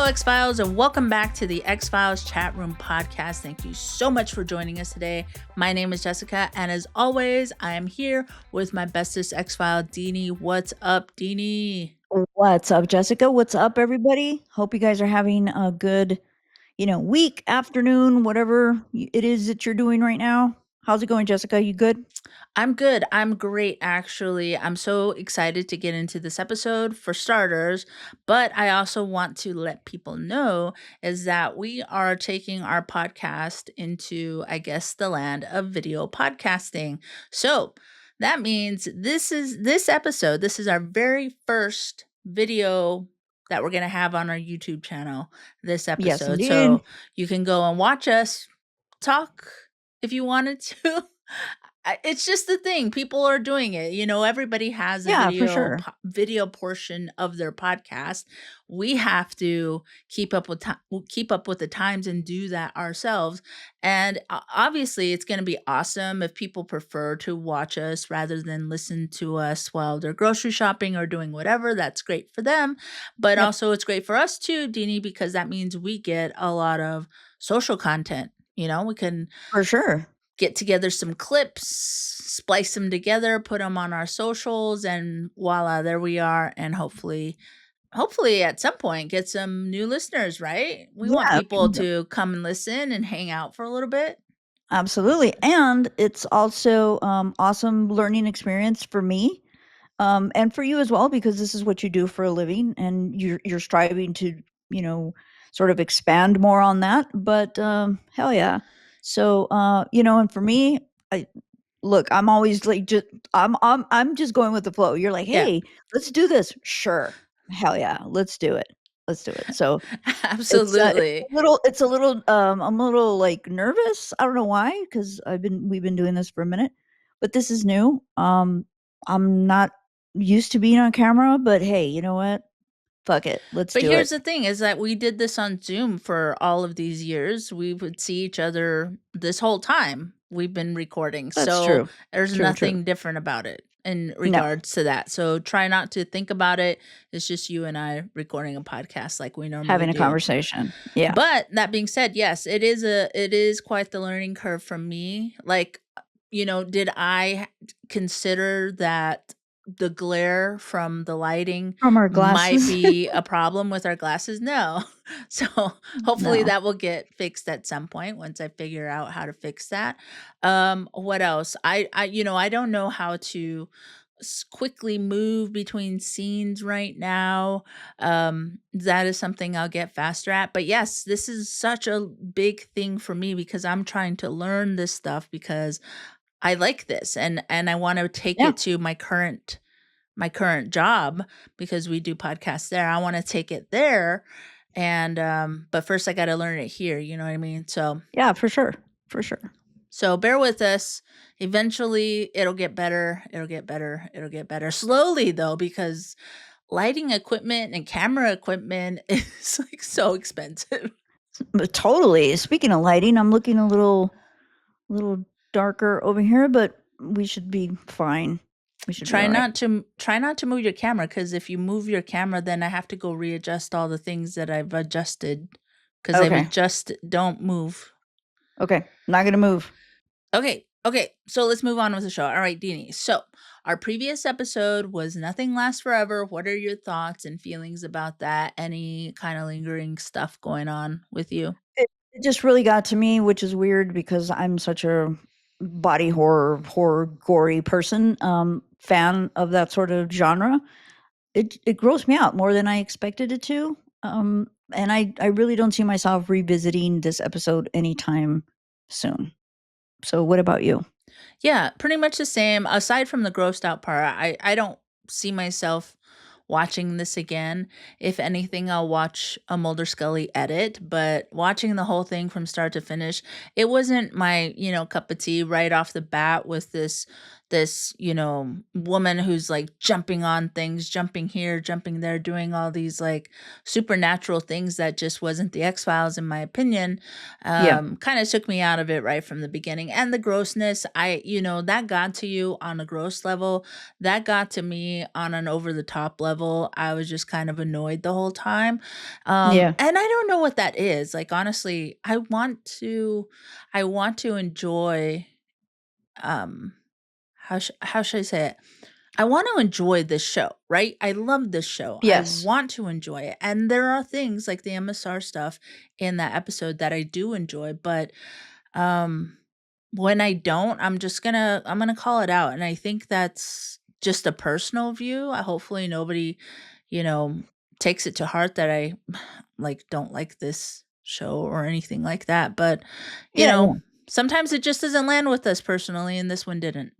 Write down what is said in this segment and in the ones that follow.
X-Files, and welcome back to the X-Files Chat Room Podcast. Thank you so much for joining us today. My name is Jessica, and as always, I am here with my bestest X-File, Dini. What's up, Dini? What's up, Jessica? What's up, everybody? Hope you guys are having a good, week, afternoon, whatever it is that you're doing right now. How's it going, Jessica? You good? I'm good. I'm great, actually. I'm so excited to get into this episode for starters, but I also want to let people know is that we are taking our podcast into, I guess, the land of video podcasting. So that means this episode, this is our very first video that we're going to have on our YouTube channel this Yes, episode. indeed. So you can go and watch us talk if you wanted to. It's just the thing. People are doing it. Everybody has a Yeah, for sure. video portion of their podcast. We have to keep up with the times and do that ourselves. And obviously, it's going to be awesome if people prefer to watch us rather than listen to us while they're grocery shopping or doing whatever. That's great for them. But Yep. also, it's great for us too, Dini, because that means we get a lot of social content. We can For sure. get together some clips, splice them together, put them on our socials, and voila, there we are. And hopefully at some point get some new listeners, right? We want Yeah, people to come and listen and hang out for a little bit. absolutely. And it's also awesome learning experience for me. And for you as well, because this is what you do for a living and you're striving to, sort of expand more on that. But hell yeah. So and for me, I'm always like I'm just going with the flow. You're like, Yeah. hey, let's do this. Sure. Hell yeah, let's do it. Let's do it. So Absolutely. it's a little I'm a little like nervous. I don't know why, because we've been doing this for a minute, but this is new. I'm not used to being on camera, but hey, you know what? Fuck it. Let's But do here's it. the thing is that we did this on Zoom for all of these years. We would see each other this whole time we've been recording. That's So true. there's True, true. nothing different about it in No, regards to that. So try not to think about it. It's just you and I recording a podcast like we normally having a do. conversation. Yeah. But that being said, yes, it is quite the learning curve for me. Like, did I consider that the glare from the lighting From our might glasses. be a problem with our glasses? No. So hopefully No. that will get fixed at some point once I figure out how to fix that. What else? I don't know how to quickly move between scenes right now. That is something I'll get faster at. But yes, this is such a big thing for me because I'm trying to learn this stuff because I like this and I want to take Yeah. it to my current job because we do podcasts there. I want to take it there and but first I got to learn it here, you know what I mean? So Yeah, for sure. For sure. so bear with us. Eventually it'll get better. It'll get better. It'll get better. Slowly though, because lighting equipment and camera equipment is like so expensive. But totally. Speaking of lighting, I'm looking a little darker over here, but we should be fine. We should be Try all right. not to move your camera because if you move your camera, then I have to go readjust all the things that I've adjusted because I've Okay. adjusted. Don't move. Okay. Not gonna move. Okay. So let's move on with the show. All right, Dini. So our previous episode was Nothing Lasts Forever. What are your thoughts and feelings about that? Any kind of lingering stuff going on with you? It just really got to me, which is weird because I'm such a body horror, gory person, fan of that sort of genre. It grossed me out more than I expected it to. And I really don't see myself revisiting this episode anytime soon. So what about you? Yeah, pretty much the same. Aside from the grossed out part, I don't see myself watching this again. If anything, I'll watch a Mulder Scully edit, but watching the whole thing from start to finish, it wasn't my, cup of tea right off the bat with this this, woman who's like jumping on things, jumping here, jumping there, doing all these like supernatural things that just wasn't the X-Files in my opinion. Yeah. Kind of took me out of it right from the beginning. And the grossness, that got to you on a gross level. That got to me on an over the top level. I was just kind of annoyed the whole time. Yeah. And I don't know what that is. Like honestly, I want to enjoy um how should I say it? I want to enjoy this show, right? I love this show. I Yes. want to enjoy it. And there are things like the MSR stuff in that episode that I do enjoy, but um when I don't, I'm going to call it out, and I think that's just a personal view. I hopefully nobody, you know, takes it to heart that I like don't like this show or anything like that, but you Yeah, know, yeah. sometimes it just doesn't land with us personally, and this one didn't.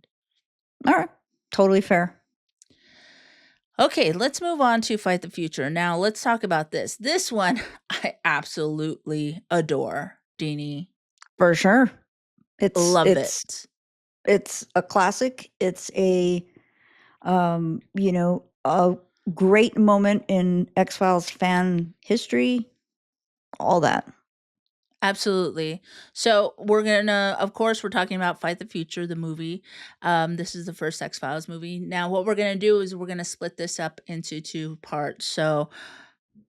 Alright. Totally fair. Okay, let's move on to Fight the Future. Now, let's talk about this. This one I absolutely adore, Dini. For sure. It's Love it's it. it's a classic. It's a great moment in X-Files fan history, all that. Absolutely. So, of course, we're talking about Fight the Future, the movie. This is the first X Files movie. Now, what we're going to do is we're going to split this up into two parts. So,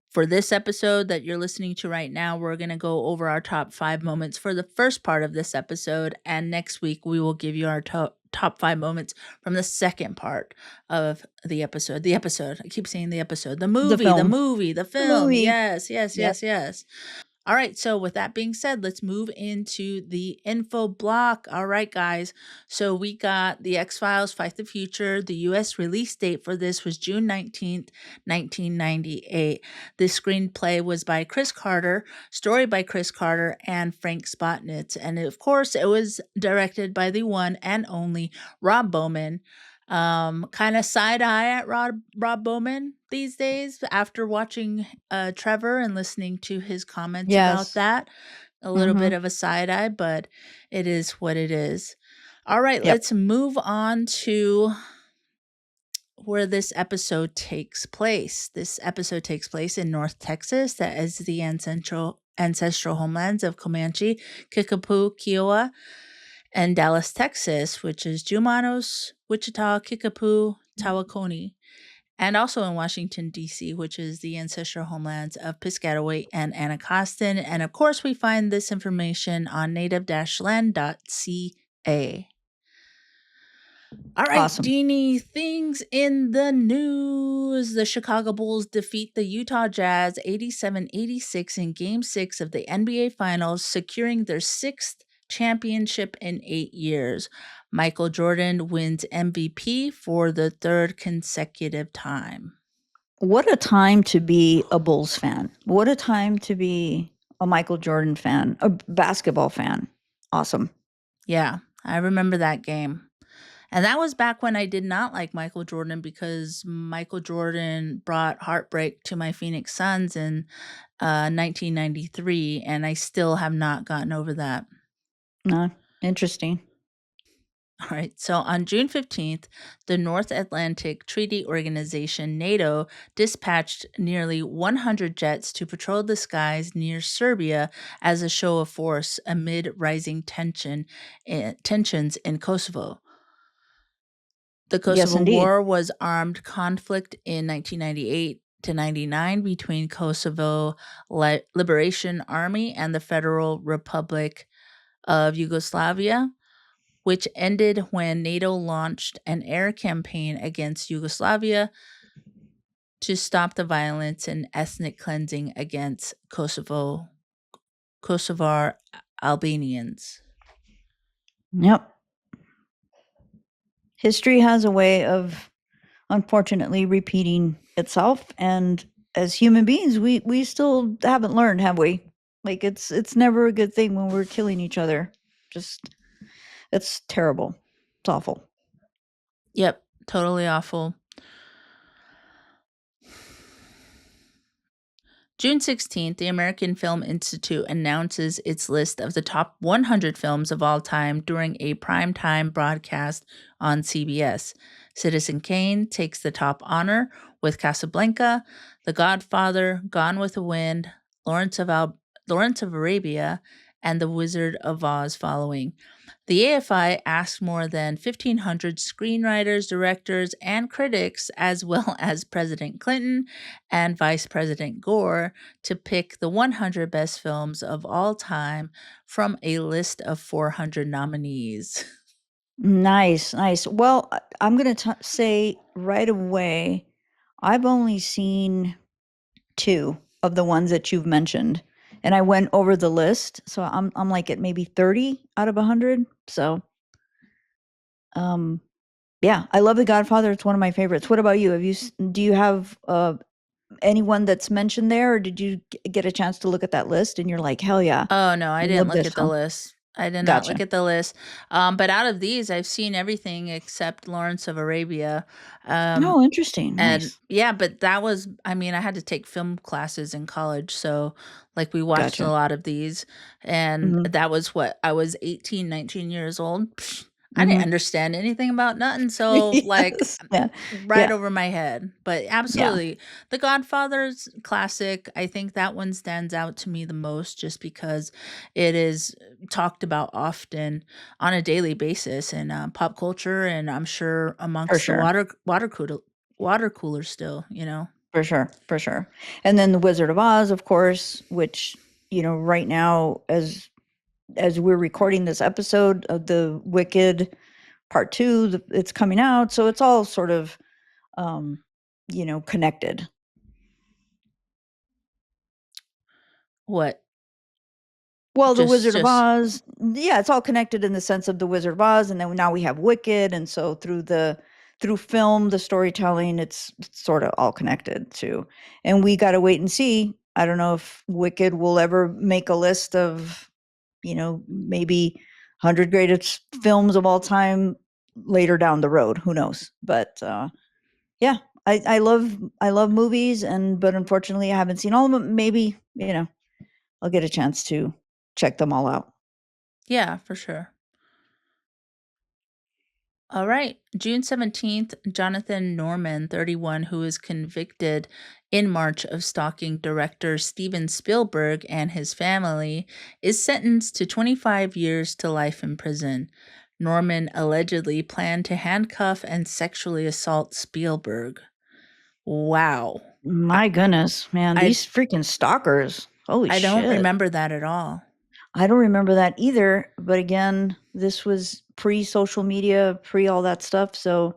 for this episode that you're listening to right now, we're going to go over our top 5 moments for the first part of this episode. And next week, we will give you our top 5 moments from the second part of the episode. The episode. I keep saying the episode. The The movie, the film. movie, the The film. movie. Yes, yes, Yep. yes, yes. All right, so with that being said, let's move into the info block. All right, guys. So we got the X Files Fight the Future. The US release date for this was June 19th, 1998. This screenplay was by Chris Carter, story by Chris Carter and Frank Spotnitz. And of course, it was directed by the one and only Rob Bowman. Kind of side eye at Rob Bowman these days after watching Trevor and listening to his comments about Yes. that. A little bit Mhm. of a side eye, but it is what it is. All right, Yep. let's move on to where this episode takes place. This episode takes place in North Texas, that is the ancestral homelands of Comanche, Kickapoo, Kiowa, and Dallas, Texas, which is Jumanos, Wichita, Kickapoo, Tawakoni, and also in Washington, D.C., which is the ancestral homelands of Piscataway and Anacostan. And of course, we find this information on native-land.ca. All right, Awesome. Deanie, things in the news. The Chicago Bulls defeat the Utah Jazz 87-86 in Game 6 of the NBA Finals, securing their sixth championship in 8 years. Michael Jordan wins MVP for the third consecutive time. What a time to be a Bulls fan. What a time to be a Michael Jordan fan, a basketball fan. Awesome. Yeah, I remember that game. And that was back when I did not like Michael Jordan because Michael Jordan brought heartbreak to my Phoenix Suns in 1993, and I still have not gotten over that. Interesting. All right. So on June 15th, the North Atlantic Treaty Organization, NATO, dispatched nearly 100 jets to patrol the skies near Serbia as a show of force amid rising tensions in Kosovo. The Yes, Kosovo indeed. War was armed conflict in 1998 to 99 between Kosovo Liberation Army and the Federal Republic of Yugoslavia, which ended when NATO launched an air campaign against Yugoslavia to stop the violence and ethnic cleansing against Kosovar Albanians. Yep. History has a way of unfortunately repeating itself, and as human beings, we still haven't learned, have we? Like it's never a good thing when we're killing each other. Just it's terrible. It's awful. Yep, totally awful. June 16th, the American Film Institute announces its list of the top 100 films of all time during a primetime broadcast on CBS. Citizen Kane takes the top honor with Casablanca, The Godfather, Gone with the Wind, Lawrence of Arabia, and The Wizard of Oz following. The AFI asked more than 1,500 screenwriters, directors, and critics, as well as President Clinton and Vice President Gore, to pick the 100 best films of all time from a list of 400 nominees. Nice, nice. Well, I'm gonna say right away, I've only seen 2 of the ones that you've mentioned, and I went over the list, so I'm like at maybe 30 out of 100. So, um, yeah, I love The Godfather. It's one of my favorites. What about you? Do you have anyone that's mentioned there, or did you get a chance to look at that list and you're like, hell yeah, Oh, no, I didn't love look this at the film? list. I did not look Gotcha. at the list. But out of these, I've seen everything except Lawrence of Arabia. Um, Oh, interesting. And Nice. yeah, but that was I mean, I had to take film classes in college, so, like, we watched a Gotcha. lot of these, and Mhm. that was what? I was 18, 19 years old. Psh, I didn't Mhm. understand anything about nothing, so, like, Yes. Yeah. right Yeah. over my head, but Yeah. absolutely. The Godfather's classic, I think that one stands out to me the most just because it is talked about often on a daily basis in, pop culture, and I'm sure For amongst the sure. water cooler still, you know? For sure. For sure. And then The Wizard of Oz, of course, which, right now as we're recording this episode of the Wicked Part 2, it's coming out, so it's all sort of um, connected. What? Well, The Just Wizard of just Oz, yeah, it's all connected in the sense of The Wizard of Oz, and then now we have Wicked, and so through film, the storytelling, it's sorta all connected too. And we gotta wait and see. I don't know if Wicked will ever make a list of, maybe 100 greatest films of all time later down the road, who knows? But, yeah, I love movies, but unfortunately, I haven't seen all of them. Maybe, I'll get a chance to check them all out. yeah, for sure. All right. June 17th, Jonathan Norman, 31, who was convicted in March of stalking director Steven Spielberg and his family, is sentenced to 25 years to life in prison. Norman allegedly planned to handcuff and sexually assault Spielberg. Wow. I, My goodness, man, I, these freaking stalkers. Holy I don't shit. remember that at all. I don't remember that either, but again, this was pre-social media, pre all that stuff, so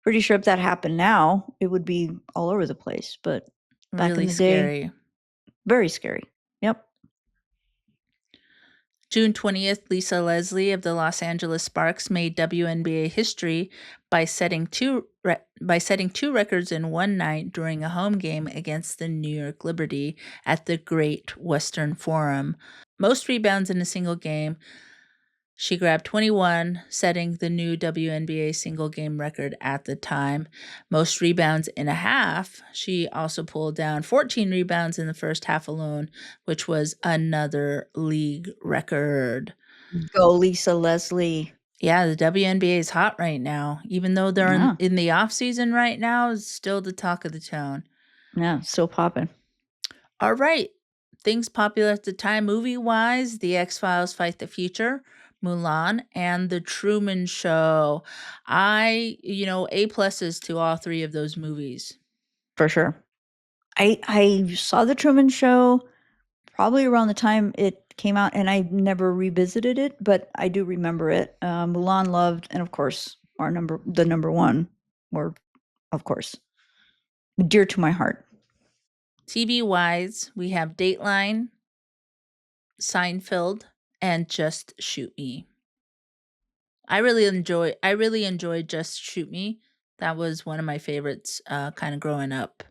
pretty sure if that happened now, it would be all over the place, but back in Really the day, scary. very scary. Yep. June 20th, Lisa Leslie of the Los Angeles Sparks made WNBA history by setting two records in one night during a home game against the New York Liberty at the Great Western Forum. Most rebounds in a single game, she grabbed 21, setting the new WNBA single game record at the time. Most rebounds in a half, she also pulled down 14 rebounds in the first half alone, which was another league record. Go Lisa Leslie. Yeah, the WNBA is hot right now. Even though they're Yeah, in the off season right now, it's still the talk of the town. yeah, still popping. All right. Things popular at the time movie wise: The X Files Fight the Future, Mulan, and The Truman Show. A pluses to all three of those movies. For sure. I saw The Truman Show probably around the time it came out, and I never revisited it, but I do remember it. Mulan loved, and of course, the number one, or of course, dear to my heart. TV wise, we have Dateline, Seinfeld, and Just Shoot Me. I really enjoyed Just Shoot Me. That was one of my favorites kind of growing up.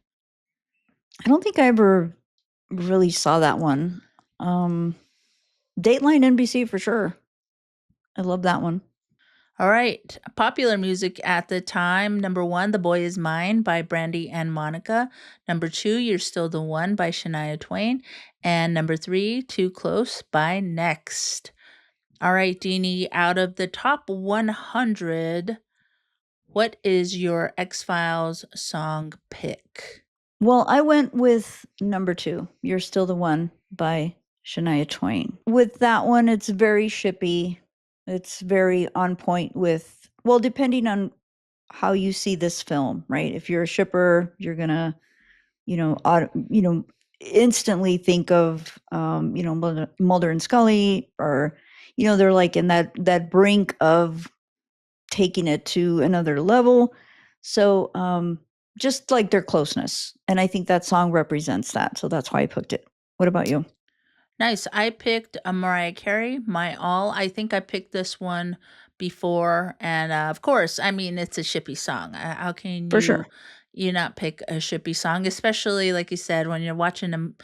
I don't think I ever really saw that one. Um, Dateline NBC for sure. I love that one. All right. Popular music at the time. Number one, The Boy Is Mine by Brandy and Monica. Number two, You're Still the One by Shania Twain. And number three, Too Close by Next. All right, Dini, out of the top 100, what is your X Files song pick? Well, I went with number 2, You're Still the One by Shania Twain. With that one, it's very shippy. It's very on point with, well, depending on how you see this film, right? If you're a shipper, you're gonna, instantly think of, Mulder and Scully, or, they're like in that brink of taking it to another level. So, just like their closeness. And I think that song represents that. So that's why I picked it. What about you? Nice. I picked a Mariah Carey, My All. I think I picked this one before, and of course, I mean it's a shippy song. How can For sure. you not pick a shippy song, especially like you said when you're watching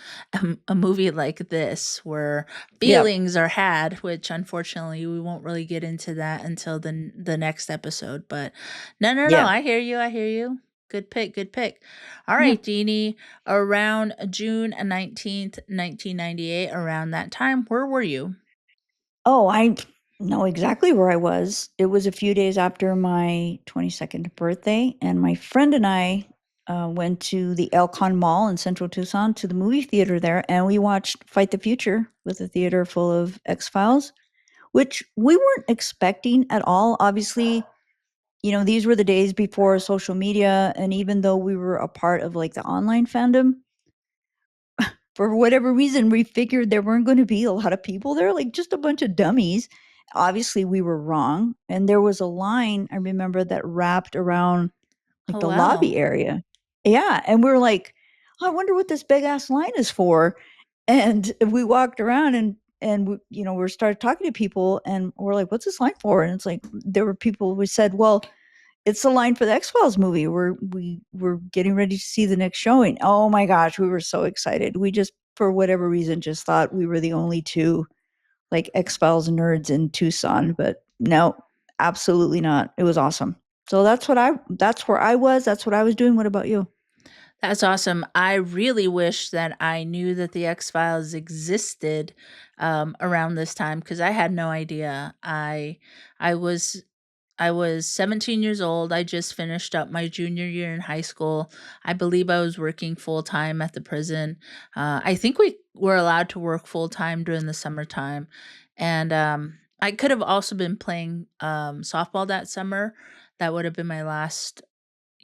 a movie like this where Yep. feelings are had, which unfortunately we won't really get into that until the next episode. But no, no, no. Yeah. I hear you. I hear you. Good pick. Good pick. All Yeah. right, Jeannie, around June 19th, 1998, around that time, where were you? Oh, I know exactly where I was. It was a few days after my 22nd birthday, and my friend and I went to the Elcon Mall in Central Tucson to the movie theater there, and we watched Fight the Future with a theater full of X Files, which we weren't expecting at all. Obviously, these were the days before social media, and even though we were a part of like the online fandom, for whatever reason, we figured there weren't going to be a lot of people there, like just a bunch of dummies. Obviously, we were wrong. And there was a line I remember that wrapped around like Oh, the wow. lobby area. Yeah. And we were like, "Oh, I wonder what this big ass line is for." And we walked around and we started talking to people and we're like, "What's this line for?" And it's like there were people who said, "Well, it's the line for the X-Files movie. We're getting ready to see the next showing." Oh my gosh, we were so excited. We just, for whatever reason, just thought we were the only two like X-Files nerds in Tucson, but no, absolutely not. It was awesome. So that's where I was. That's what I was doing. What about you? That's awesome. I really wish that I knew that the X Files existed around this time because I had no idea. I was I was 17 years old. I just finished up my junior year in high school. I believe I was working full time at the prison. I think we were allowed to work full time during the summertime. And I could have also been playing softball that summer. That would have been my last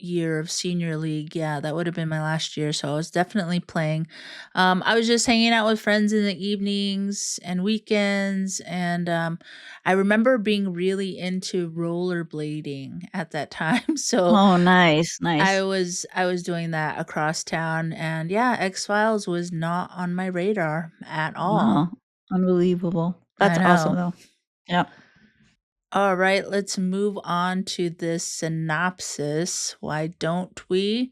year of senior league. Yeah, that would have been my last year. So I was definitely playing. I was just hanging out with friends in the evenings and weekends. And I remember being really into rollerblading at that time. So Oh, nice, I nice. was I was doing that across town. And yeah, X Files was not on my radar at all. Wow, unbelievable. I That's awesome know. though. Yeah. All right, let's move on to this synopsis. Why don't we?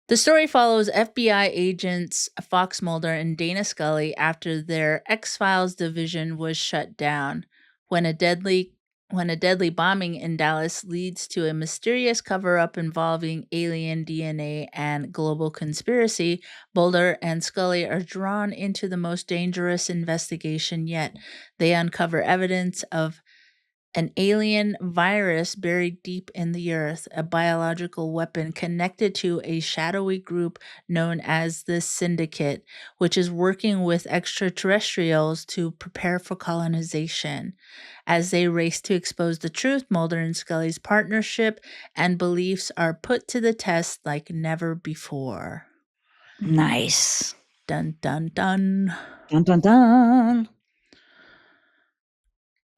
The story follows FBI agents Fox Mulder and Dana Scully after their X-Files division was shut down when a deadly bombing in Dallas leads to a mysterious cover-up involving alien DNA and global conspiracy. Mulder and Scully are drawn into the most dangerous investigation yet. They uncover evidence of an alien virus buried deep in the earth, a biological weapon connected to a shadowy group known as the Syndicate, which is working with extraterrestrials to prepare for colonization. As they race to expose the truth, Mulder and Scully's partnership and beliefs are put to the test like never before. Nice. Dun dun dun. Dun dun dun.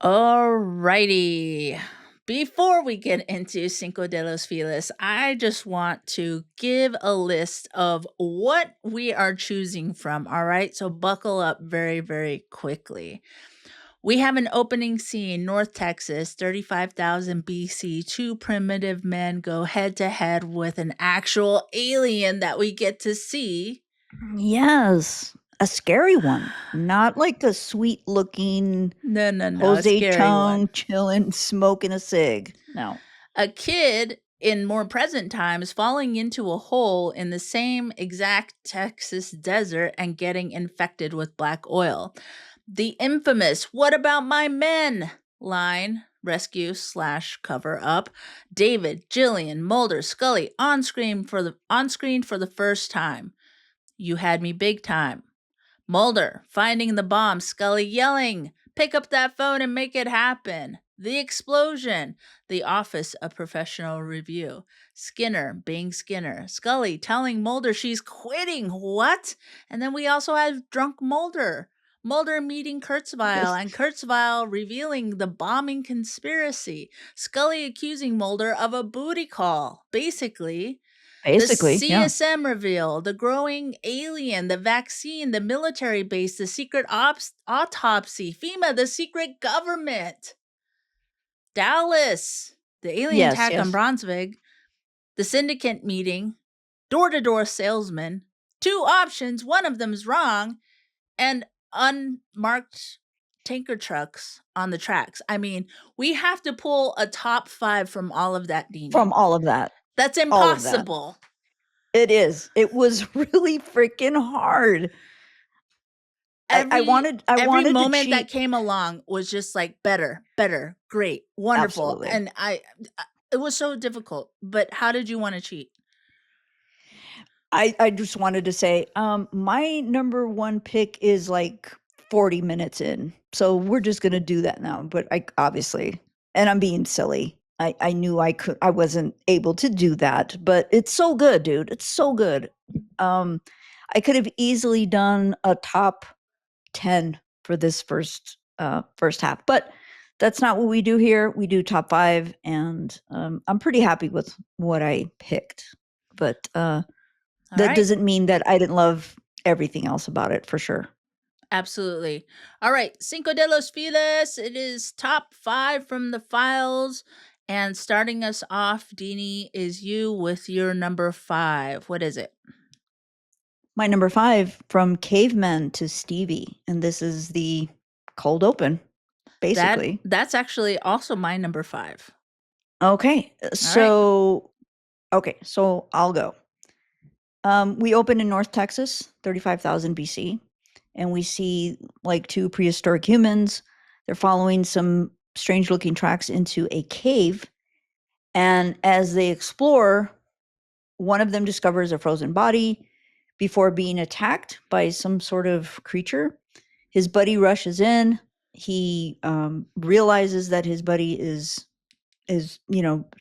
Alrighty. Before we get into Cinco de los Feliz, I just want to give a list of what we are choosing from. All right. So buckle up very, very quickly. We have an opening scene, North Texas, 35,000 BC. Two primitive men go head to head with an actual alien that we get to see. Yes. A scary one, not like a sweet-looking No, no, no, a Jose scary one. Chung chilling, smoking a cig. No. A kid in more present times falling into a hole in the same exact Texas desert and getting infected with black oil. The infamous "What about my men?" line, rescue slash cover up. David, Gillian, Mulder, Scully on screen for the first time. You had me big time. Mulder finding the bomb, Scully yelling, "Pick up that phone and make it happen." The explosion, the office of professional review. Skinner being Skinner. Scully telling Mulder she's quitting. What? And then we also have drunk Mulder. Mulder meeting Kurzweil Yes. and Kurzweil revealing the bombing conspiracy. Scully accusing Mulder of a booty call. Basically, the Basically, yeah. CSM reveal, the growing alien, the vaccine, the military base, the secret autopsy, FEMA, the secret government, Dallas, the alien Yes, attack on yes. Brunswick, the syndicate meeting, door to door salesman, two options, one of them's wrong, and unmarked tanker trucks on the tracks. I mean, we have to pull a top 5 from all of that, Dini. From all of that. That's All of that. impossible. It is. It was really freaking hard. I every wanted I every wanted to moment that cheat. came along was just like better, great, wonderful, Absolutely. and it was so difficult. But how did you want to cheat? I just wanted to say, my number one pick is like 40 minutes in. So we're just gonna do that now. But I obviously, and I'm being silly. I knew I wasn't able to do that, but it's so good, dude. It's so good. Um, I could have easily done a top 10 for this first half, but that's not what we do here. We do top 5, and I'm pretty happy with what I picked. But All that right, doesn't mean that I didn't love everything else about it, for sure. absolutely. All right, Cinco de los Files. It is top 5 from the files, and starting us off, Dini, is you with your number 5. What is it? My number 5, From Cavemen to Stevie, and this is the cold open, basically. That's actually also my number 5. Okay, All right. so I'll go. We open in North Texas, 35,000 BC, and we see like two prehistoric humans. They're following some strange looking tracks into a cave. And as they explore, one of them discovers a frozen body before being attacked by some sort of creature. His buddy rushes in. He realizes that his buddy is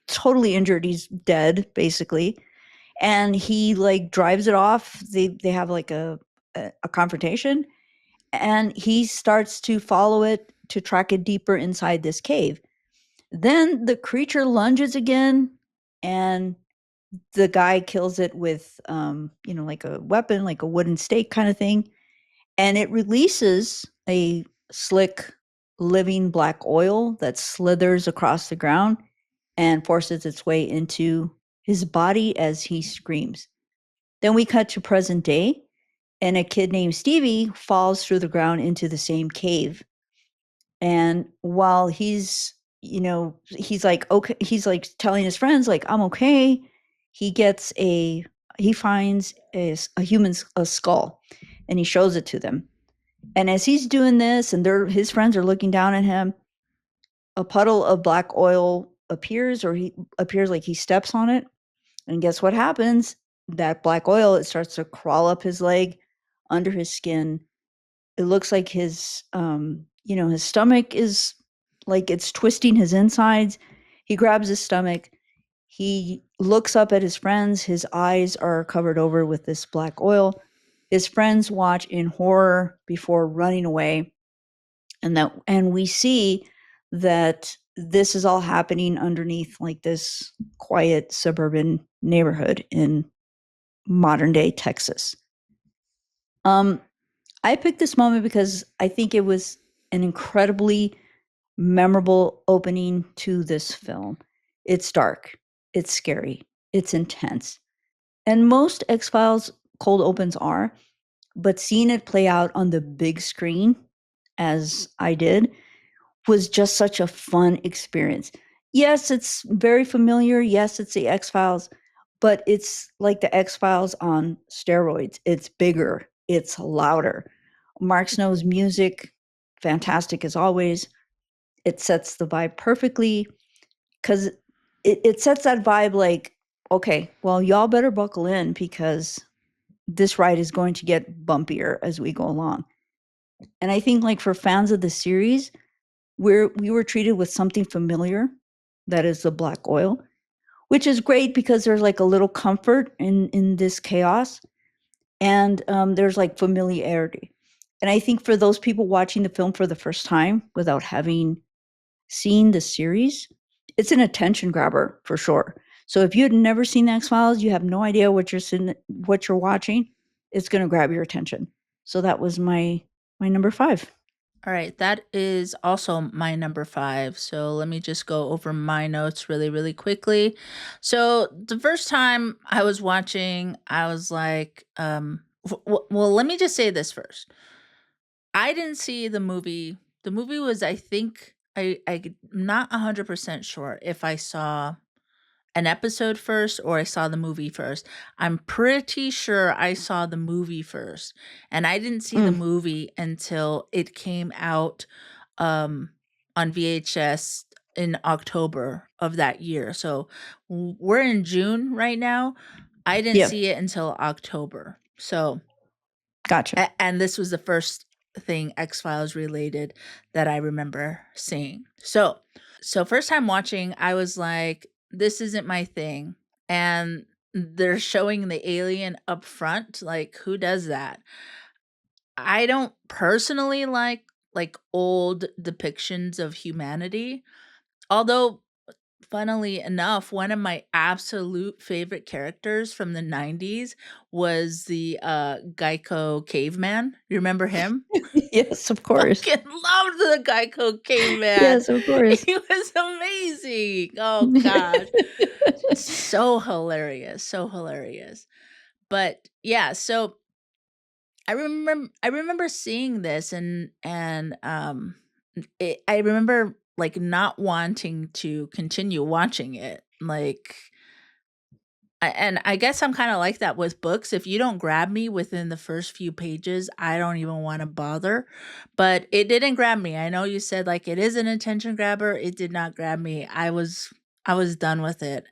totally injured. He's dead, basically, and he like drives it off. They have like a confrontation, and he starts to follow it to track it deeper inside this cave. Then the creature lunges again, and the guy kills it with like a weapon, like a wooden stake kind of thing, and it releases a slick living black oil that slithers across the ground and forces its way into his body as he screams. Then we cut to present day, and a kid named Stevie falls through the ground into the same cave. And while he's like, okay, he's like telling his friends, like, I'm okay. He gets he finds a human's a skull, and he shows it to them. And as he's doing this, and his friends are looking down at him, a puddle of black oil appears, or he appears like he steps on it. And guess what happens? That black oil, it starts to crawl up his leg, under his skin. It looks like his stomach is like it's twisting his insides. He grabs his stomach. He looks up at his friends. His eyes are covered over with this black oil. His friends watch in horror before running away. And we see that this is all happening underneath like this quiet suburban neighborhood in modern day Texas. Um, I picked this moment because I think it was an incredibly memorable opening to this film. It's dark, it's scary, it's intense. And most X Files cold opens are, but seeing it play out on the big screen as I did was just such a fun experience. Yes, it's very familiar. Yes, it's the X Files, but it's like the X Files on steroids. It's bigger, it's louder. Mark Snow's music, fantastic as always. It sets the vibe perfectly because it sets that vibe like, okay, well, y'all better buckle in because this ride is going to get bumpier as we go along. And I think, like, for fans of the series, we were treated with something familiar, that is the black oil, which is great because there's like a little comfort in this chaos, and there's like familiarity. And I think for those people watching the film for the first time without having seen the series, it's an attention grabber for sure. So if you had never seen the X Files, you have no idea what you're watching. It's going to grab your attention. So that was my number 5. All right, that is also my number 5. So let me just go over my notes really, really quickly. So the first time I was watching, I was like, well, let me just say this first. I didn't see the movie. The movie was, I think, I'm not 100% sure if I saw an episode first or I saw the movie first. I'm pretty sure I saw the movie first, and I didn't see the Mm, movie until it came out um on VHS in October of that year. So we're in June right now. I didn't yeah, see it until October. So gotcha. and this was the first thing X-Files related that I remember seeing. So first time watching, I was like, this isn't my thing. And they're showing the alien up front. Like, who does that? I don't personally like old depictions of humanity. Although, funnily enough, one of my absolute favorite characters from the 90s was the Geico caveman. You remember him? Yes, of course. Fucking loved the Geico caveman. Yes, of course. He was amazing. Oh gosh. So hilarious. So hilarious. But yeah, so I remember seeing this and I remember like not wanting to continue watching it. Like and I guess I'm kind of like that with books. If you don't grab me within the first few pages, I don't even want to bother. But it didn't grab me. I know you said like it is an attention grabber. It did not grab me. I was done with it.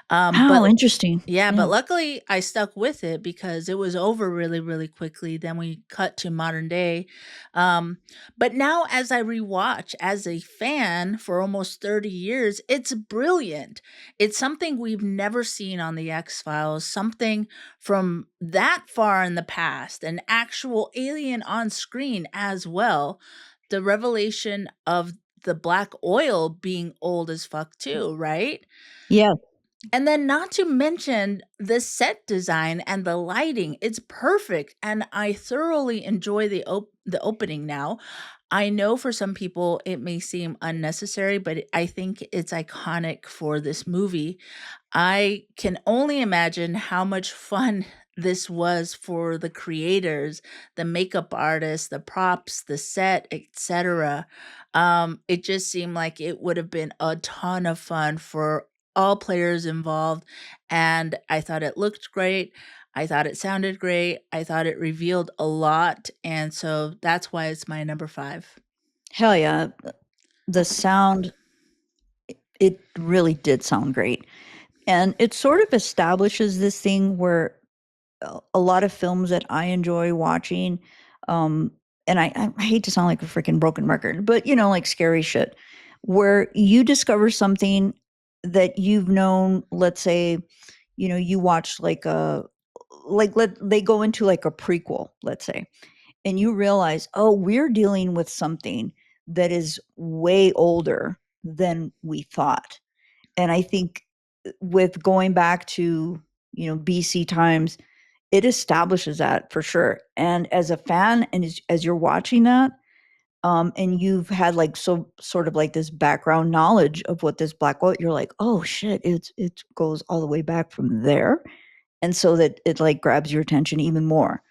But Oh, interesting. yeah, but Yeah. luckily I stuck with it because it was over really, really quickly. Then we cut to modern day. Um, but now, as I rewatch as a fan for almost 30 years, it's brilliant. It's something we've never seen on The X Files, something from that far in the past, an actual alien on screen as well. The revelation of the black oil being old as fuck, too, right? Yeah. And then not to mention the set design and the lighting. It's perfect and I thoroughly enjoy the opening now. I know for some people it may seem unnecessary, but I think it's iconic for this movie. I can only imagine how much fun this was for the creators, the makeup artists, the props, the set, etc. It just seemed like it would have been a ton of fun for all players involved, and I thought it looked great. I thought it sounded great. I thought it revealed a lot, and so that's why it's my number 5. Hell yeah. The sound, it really did sound great. And it sort of establishes this thing where a lot of films that I enjoy watching, um, and I hate to sound like a freaking broken record, but like scary shit, where you discover something that you've known, let's say, you watch like they go into like a prequel, let's say, and you realize, oh, we're dealing with something that is way older than we thought. And I think with going back to, BC times, it establishes that for sure. And as a fan, and as you're watching that, and you've had like so sort of like this background knowledge of what this black oil, you're like, oh shit, it goes all the way back from there, and so that it like grabs your attention even more.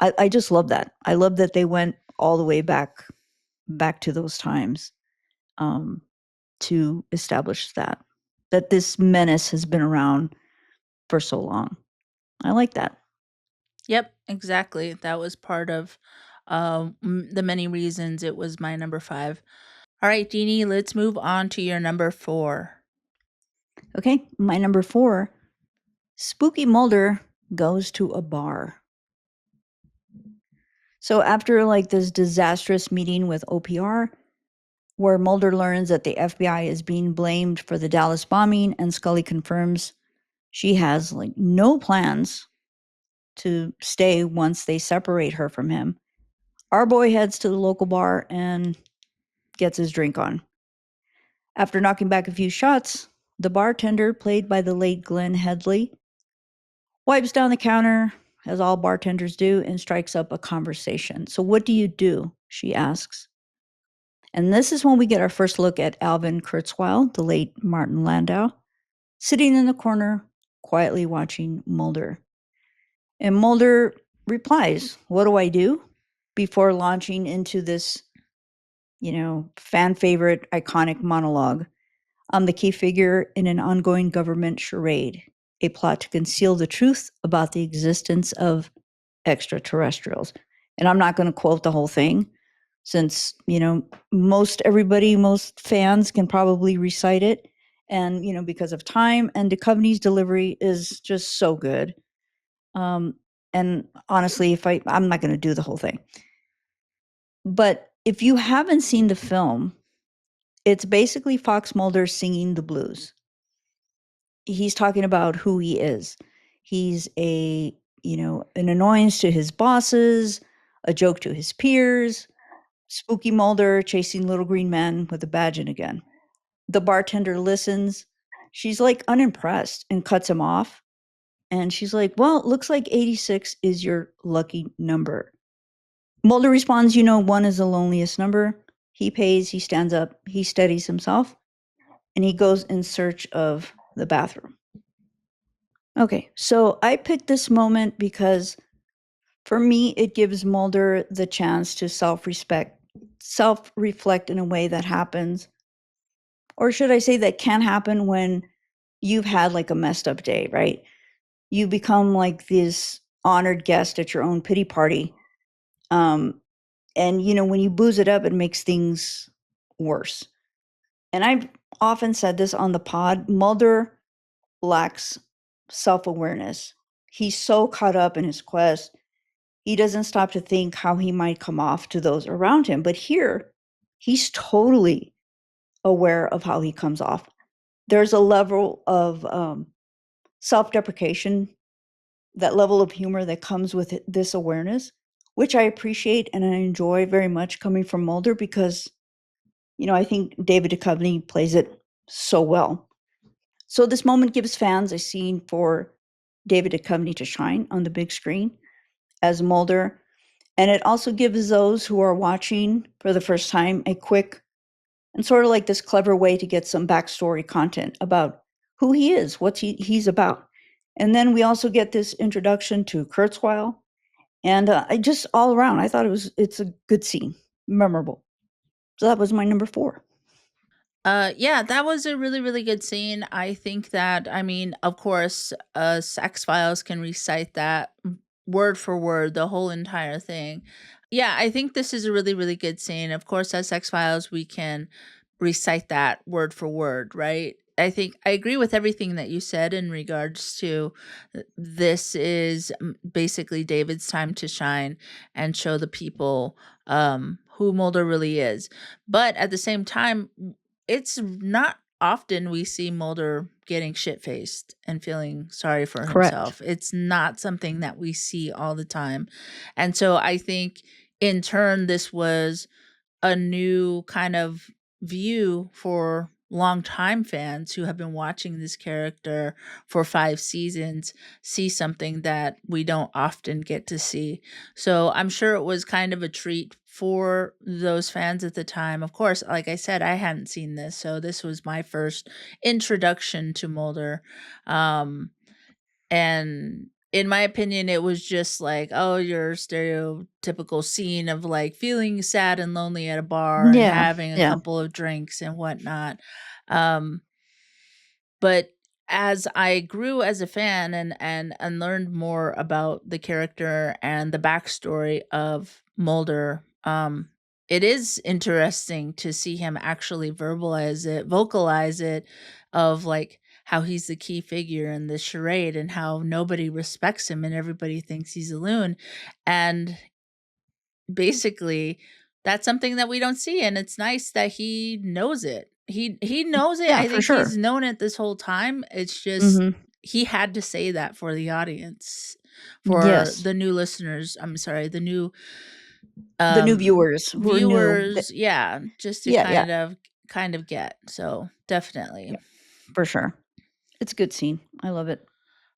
I just love that. I love that they went all the way back to those times, um, to establish that this menace has been around for so long. I like that. Yep, exactly. That was part of the many reasons it was my number 5. All right, Deanie, let's move on to your number 4. Okay, my number 4, Spooky Mulder goes to a bar. So after like this disastrous meeting with OPR, where Mulder learns that the FBI is being blamed for the Dallas bombing, and Scully confirms she has like no plans to stay once they separate her from him. Our boy heads to the local bar and gets his drink on. After knocking back a few shots, the bartender, played by the late Glenn Headley, wipes down the counter, as all bartenders do, and strikes up a conversation. So, what do you do? She asks. And this is when we get our first look at Alvin Kurzweil, the late Martin Landau, sitting in the corner, quietly watching Mulder. And Mulder replies, "What do I do?" before launching into this, fan favorite iconic monologue. I'm the key figure in an ongoing government charade, a plot to conceal the truth about the existence of extraterrestrials. And I'm not going to quote the whole thing since, most fans can probably recite it. And, because of time, and Duchovny's delivery is just so good. Um, and honestly, I'm not going to do the whole thing. But if you haven't seen the film, it's basically Fox Mulder singing the blues. He's talking about who he is. He's an annoyance to his bosses, a joke to his peers, spooky Mulder chasing little green men with a badge in again. The bartender listens. She's like unimpressed and cuts him off. And she's like, "Well, it looks like 86 is your lucky number." Mulder responds, "One is the loneliest number." He pays, he stands up, he steadies himself, and he goes in search of the bathroom. Okay, so I picked this moment because for me, it gives Mulder the chance to self reflect in a way that happens, or should I say, that can happen when you've had like a messed up day, right? You become like this honored guest at your own pity party. Um, and, when you booze it up, it makes things worse. And I've often said this on the pod, Mulder lacks self awareness. He's so caught up in his quest, he doesn't stop to think how he might come off to those around him. But here, he's totally aware of how he comes off. There's a level of self deprecation, that level of humor that comes with this awareness, which I appreciate and I enjoy very much coming from Mulder because, I think David Duchovny plays it so well. So this moment gives fans a scene for David Duchovny to shine on the big screen as Mulder. And it also gives those who are watching for the first time a quick and sort of like this clever way to get some backstory content about who he is, what he's about. And then we also get this introduction to Kurzweil. And I just all around, I thought it's a good scene, memorable. So that was my number 4. Yeah, that was a really, really good scene. I think that, I mean, of course, Sex Files can recite that word for word, the whole entire thing. Yeah, I think this is a really, really good scene. Of course, as Sex Files, we can recite that word for word, right? I think I agree with everything that you said in regards to this is basically David's time to shine and show the people who Mulder really is. But at the same time, it's not often we see Mulder getting shit faced and feeling sorry for Correct. himself. It's not something that we see all the time. And so I think in turn, this was a new kind of view for longtime fans who have been watching this character for 5 seasons see something that we don't often get to see. So I'm sure it was kind of a treat for those fans at the time. Of course, like I said, I hadn't seen this, so this was my first introduction to Mulder. Um, and in my opinion, it was just like, oh, your stereotypical scene of like feeling sad and lonely at a bar and Yeah, having a yeah. couple of drinks and whatnot. Um, but as I grew as a fan and learned more about the character and the backstory of Mulder, it is interesting to see him actually vocalize it, of like how he's the key figure in this charade and how nobody respects him and everybody thinks he's a loon. And basically, that's something that we don't see, and it's nice that he knows it. He knows it. Yeah, I for think sure. he's known it this whole time. It's just Mhm. he had to say that for the audience, for Yes. the new listeners. I'm sorry, the new The new um viewers who are new. viewers. Yeah, just to Yeah, yeah, kind of get. So, definitely. yeah, for sure. It's a good scene. I love it.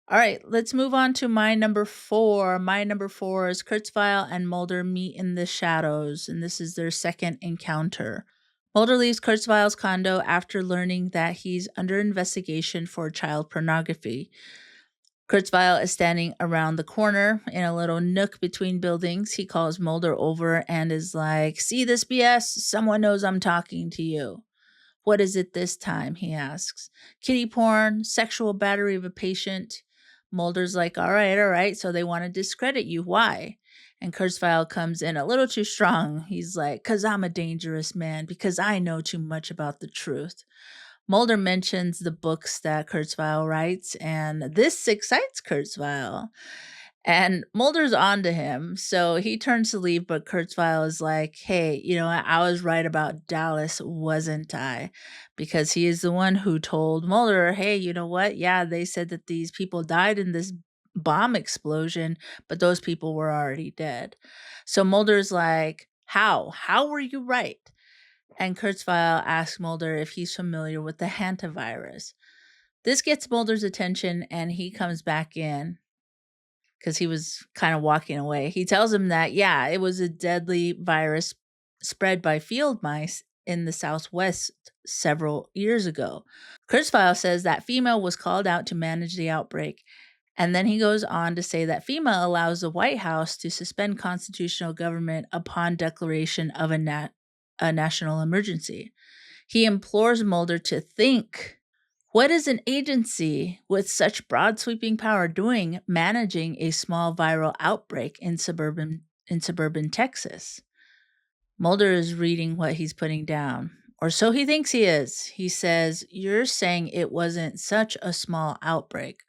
All right, let's move on to my number 4. My number 4 is Kurzweil and Mulder meet in the shadows, and this is their second encounter. Mulder leaves Kurzweil's condo after learning that he's under investigation for child pornography. Kurzweil is standing around the corner in a little nook between buildings. He calls Mulder over and is like, "See this BS? Someone knows I'm talking to you." "What is it this time?" he asks. "Kitty porn, sexual battery of a patient." Mulder's like, all right, so they want to discredit you. Why?" And Kurzweil comes in a little too strong. He's like, "'Cause I'm a dangerous man, because I know too much about the truth." Mulder mentions the books that Kurzweil writes, and this excites Kurzweil. And Mulder's on to him, so he turns to leave, but Kurzweil is like, "Hey, you know what? I was right about Dallas, wasn't I?" Because he is the one who told Mulder, "Hey, you know what? Yeah, they said that these people died in this bomb explosion, but those people were already dead." So Mulder's like, "How? How were you right?" And Kurzweil asks Mulder if he's familiar with the hantavirus. This gets Mulder's attention, and he comes back in because he was kind of walking away. He tells him that, yeah, it was a deadly virus spread by field mice in the Southwest several years ago. Kurzweil says that FEMA was called out to manage the outbreak. And then he goes on to say that FEMA allows the White House to suspend constitutional government upon declaration of a national emergency. He implores Mulder to think, what is an agency with such broad sweeping power doing managing a small viral outbreak in suburban Texas? Mulder is reading what he's putting down, or so he thinks he is. He says, "You're saying it wasn't such a small outbreak."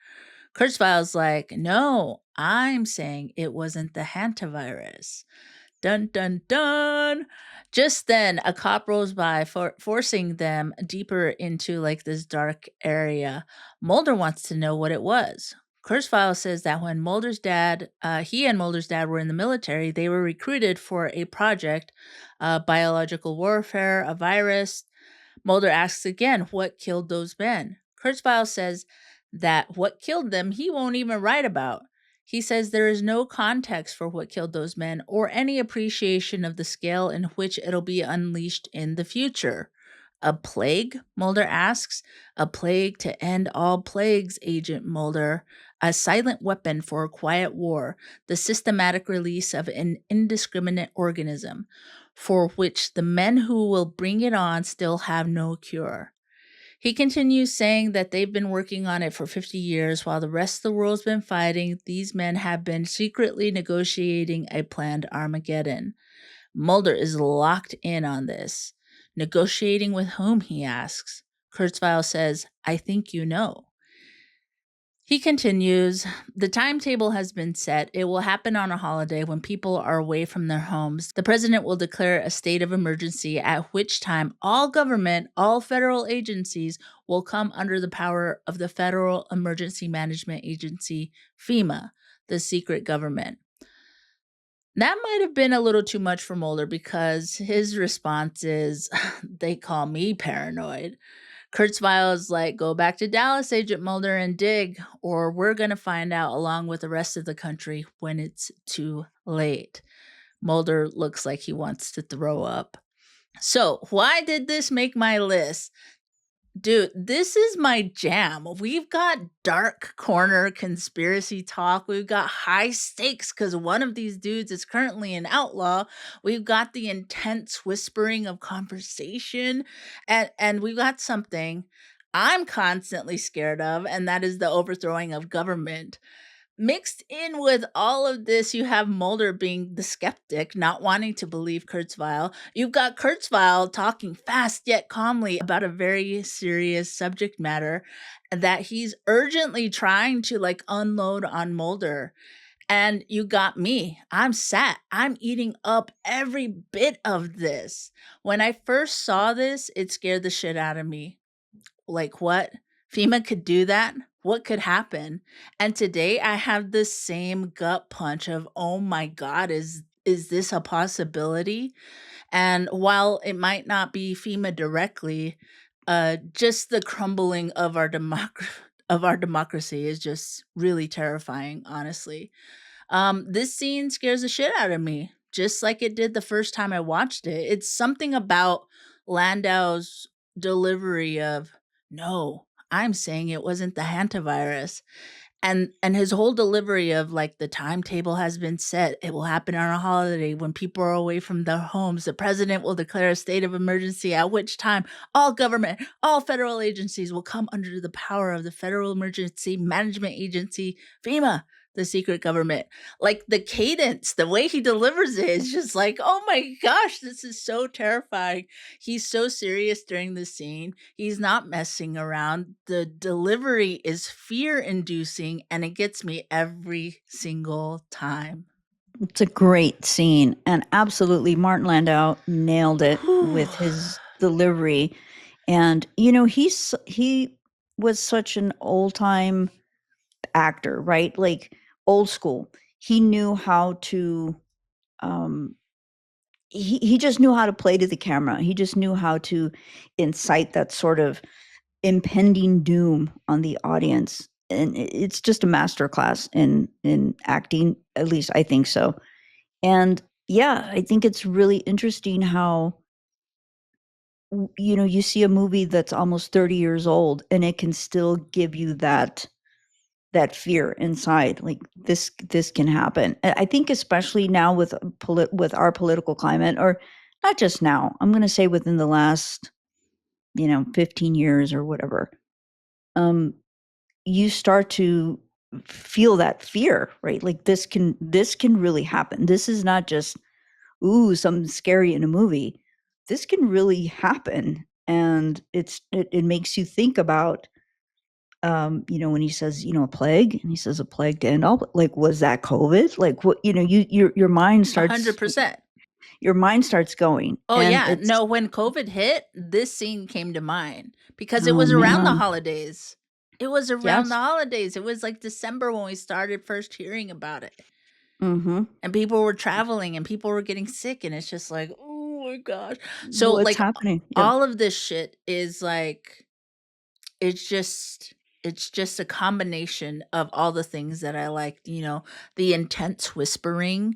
Kurzweil's like, "No, I'm saying it wasn't the hantavirus." Dun dun dun. Just then, a cop rolls by, forcing them deeper into like this dark area. Mulder wants to know what it was. Kurzweil says that when he and Mulder's dad were in the military, they were recruited for a project, biological warfare, a virus. Mulder asks again, what killed those men? Kurzweil says that what killed them he won't even write about. He says there is no context for what killed those men or any appreciation of the scale in which it'll be unleashed in the future. A plague? Mulder asks. A plague to end all plagues, Agent Mulder. A silent weapon for a quiet war, the systematic release of an indiscriminate organism, for which the men who will bring it on still have no cure. He continues saying that they've been working on it for 50 years while the rest of the world's been fighting. These men have been secretly negotiating a planned Armageddon. Mulder is locked in on this. Negotiating with whom, he asks. Kurzweil says, I think you know. He continues, the timetable has been set. It will happen on a holiday when people are away from their homes. The president will declare a state of emergency, at which time all government, all federal agencies will come under the power of the Federal Emergency Management Agency, FEMA, the secret government. That might have been a little too much for Mulder because his response is, they call me paranoid. Kurzweil is like, go back to Dallas, Agent Mulder, and dig, or we're going to find out along with the rest of the country when it's too late. Mulder looks like he wants to throw up. So, why did this make my list? Dude, this is my jam. We've got dark corner conspiracy talk. We've got high stakes because one of these dudes is currently an outlaw. We've got the intense whispering of conversation, and we've got something I'm constantly scared of, and that is the overthrowing of government. Mixed in with all of this, you have Mulder being the skeptic, not wanting to believe Kurzweil. You've got Kurzweil talking fast yet calmly about a very serious subject matter that he's urgently trying to like unload on Mulder. And you got me. I'm sat. I'm eating up every bit of this. When I first saw this, it scared the shit out of me. Like, what? FEMA could do that? What could happen? And today I have the same gut punch of, "Oh my god, is this a possibility?" And while it might not be FEMA directly, just the crumbling of our of our democracy is just really terrifying, honestly. This scene scares the shit out of me, just like it did the first time I watched it. It's something about Landau's delivery of, "No, I'm saying it wasn't the hantavirus." And his whole delivery of like the timetable has been set. It will happen on a holiday when people are away from their homes. The president will declare a state of emergency, at which time all government, all federal agencies will come under the power of the Federal Emergency Management Agency, FEMA, the secret government. Like the cadence, the way he delivers it is just like, oh my gosh, this is so terrifying. He's so serious during the scene. He's not messing around. The delivery is fear inducing and it gets me every single time. It's a great scene, and absolutely Martin Landau nailed it Whew. with his delivery. And he was such an old-time actor, right? Like old school. He knew how to um he just knew how to play to the camera. He just knew how to incite that sort of impending doom on the audience. And it's just a masterclass in acting, at least I think so. And yeah, I think it's really interesting how you see a movie that's almost 30 years old and it can still give you that fear inside, like this can happen. I think especially now with with our political climate, or not just now, I'm going to say within the last 15 years or whatever, um you start to feel that fear, right? Like this can really happen. This is not just ooh something scary in a movie. This can really happen. And it makes you think about when he says, a plague, and he says a plague to end all, like, was that COVID? Like, what, your mind starts 100%. going, Oh, and yeah. it's No, when COVID hit, this scene came to mind because it oh was around the man, holidays. It was around the yes, holidays. It was like December when we started first hearing about it. mm-hmm. And people were traveling and people were getting sick, and it's just like, oh my gosh. So, What's like, happening? Yeah, all of this shit is like, it's just it's just a combination of all the things that I like, the intense whispering,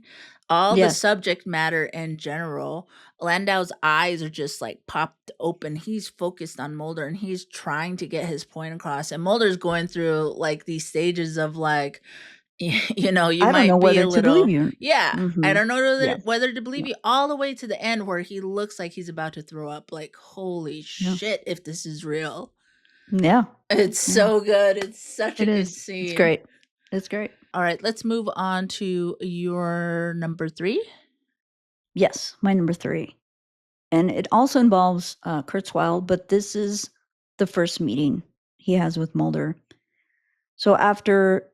all the yes, subject matter in general. Landau's eyes are just like popped open. He's focused on Mulder and he's trying to get his point across. And Mulder's going through like these stages of like, you I don't know might be whether a to believe little, you. yeah, I Mm-hmm. don't know whether, Yes, whether to believe yeah, you, all the way to the end where he looks like he's about to throw up. Like, holy yeah, shit, if this is real. yeah, It's yeah. so good. It's such a It good is. It's scene. great. It's great. All right, let's move on to your number 3. Yes, my number three, and it also involves Kurzweil, but this is the first meeting he has with Mulder. So after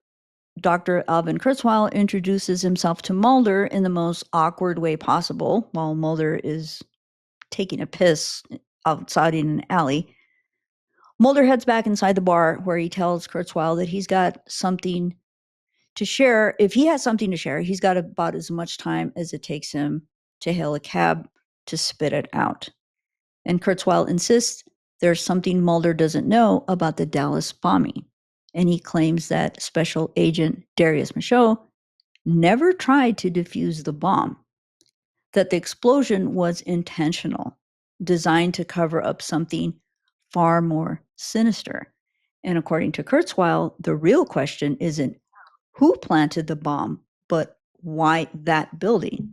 Dr. Alvin Kurzweil introduces himself to Mulder in the most awkward way possible while Mulder is taking a piss outside in an alley. Mulder heads back inside the bar where he tells Kurzweil that he's got something to share. If he has something to share, he's got about as much time as it takes him to hail a cab to spit it out. And Kurzweil insists there's something Mulder doesn't know about the Dallas bombing. And he claims that Special Agent Darius Michaud never tried to defuse the bomb, that the explosion was intentional, designed to cover up something far more sinister. And according to Kurzweil, the real question isn't who planted the bomb, but why that building?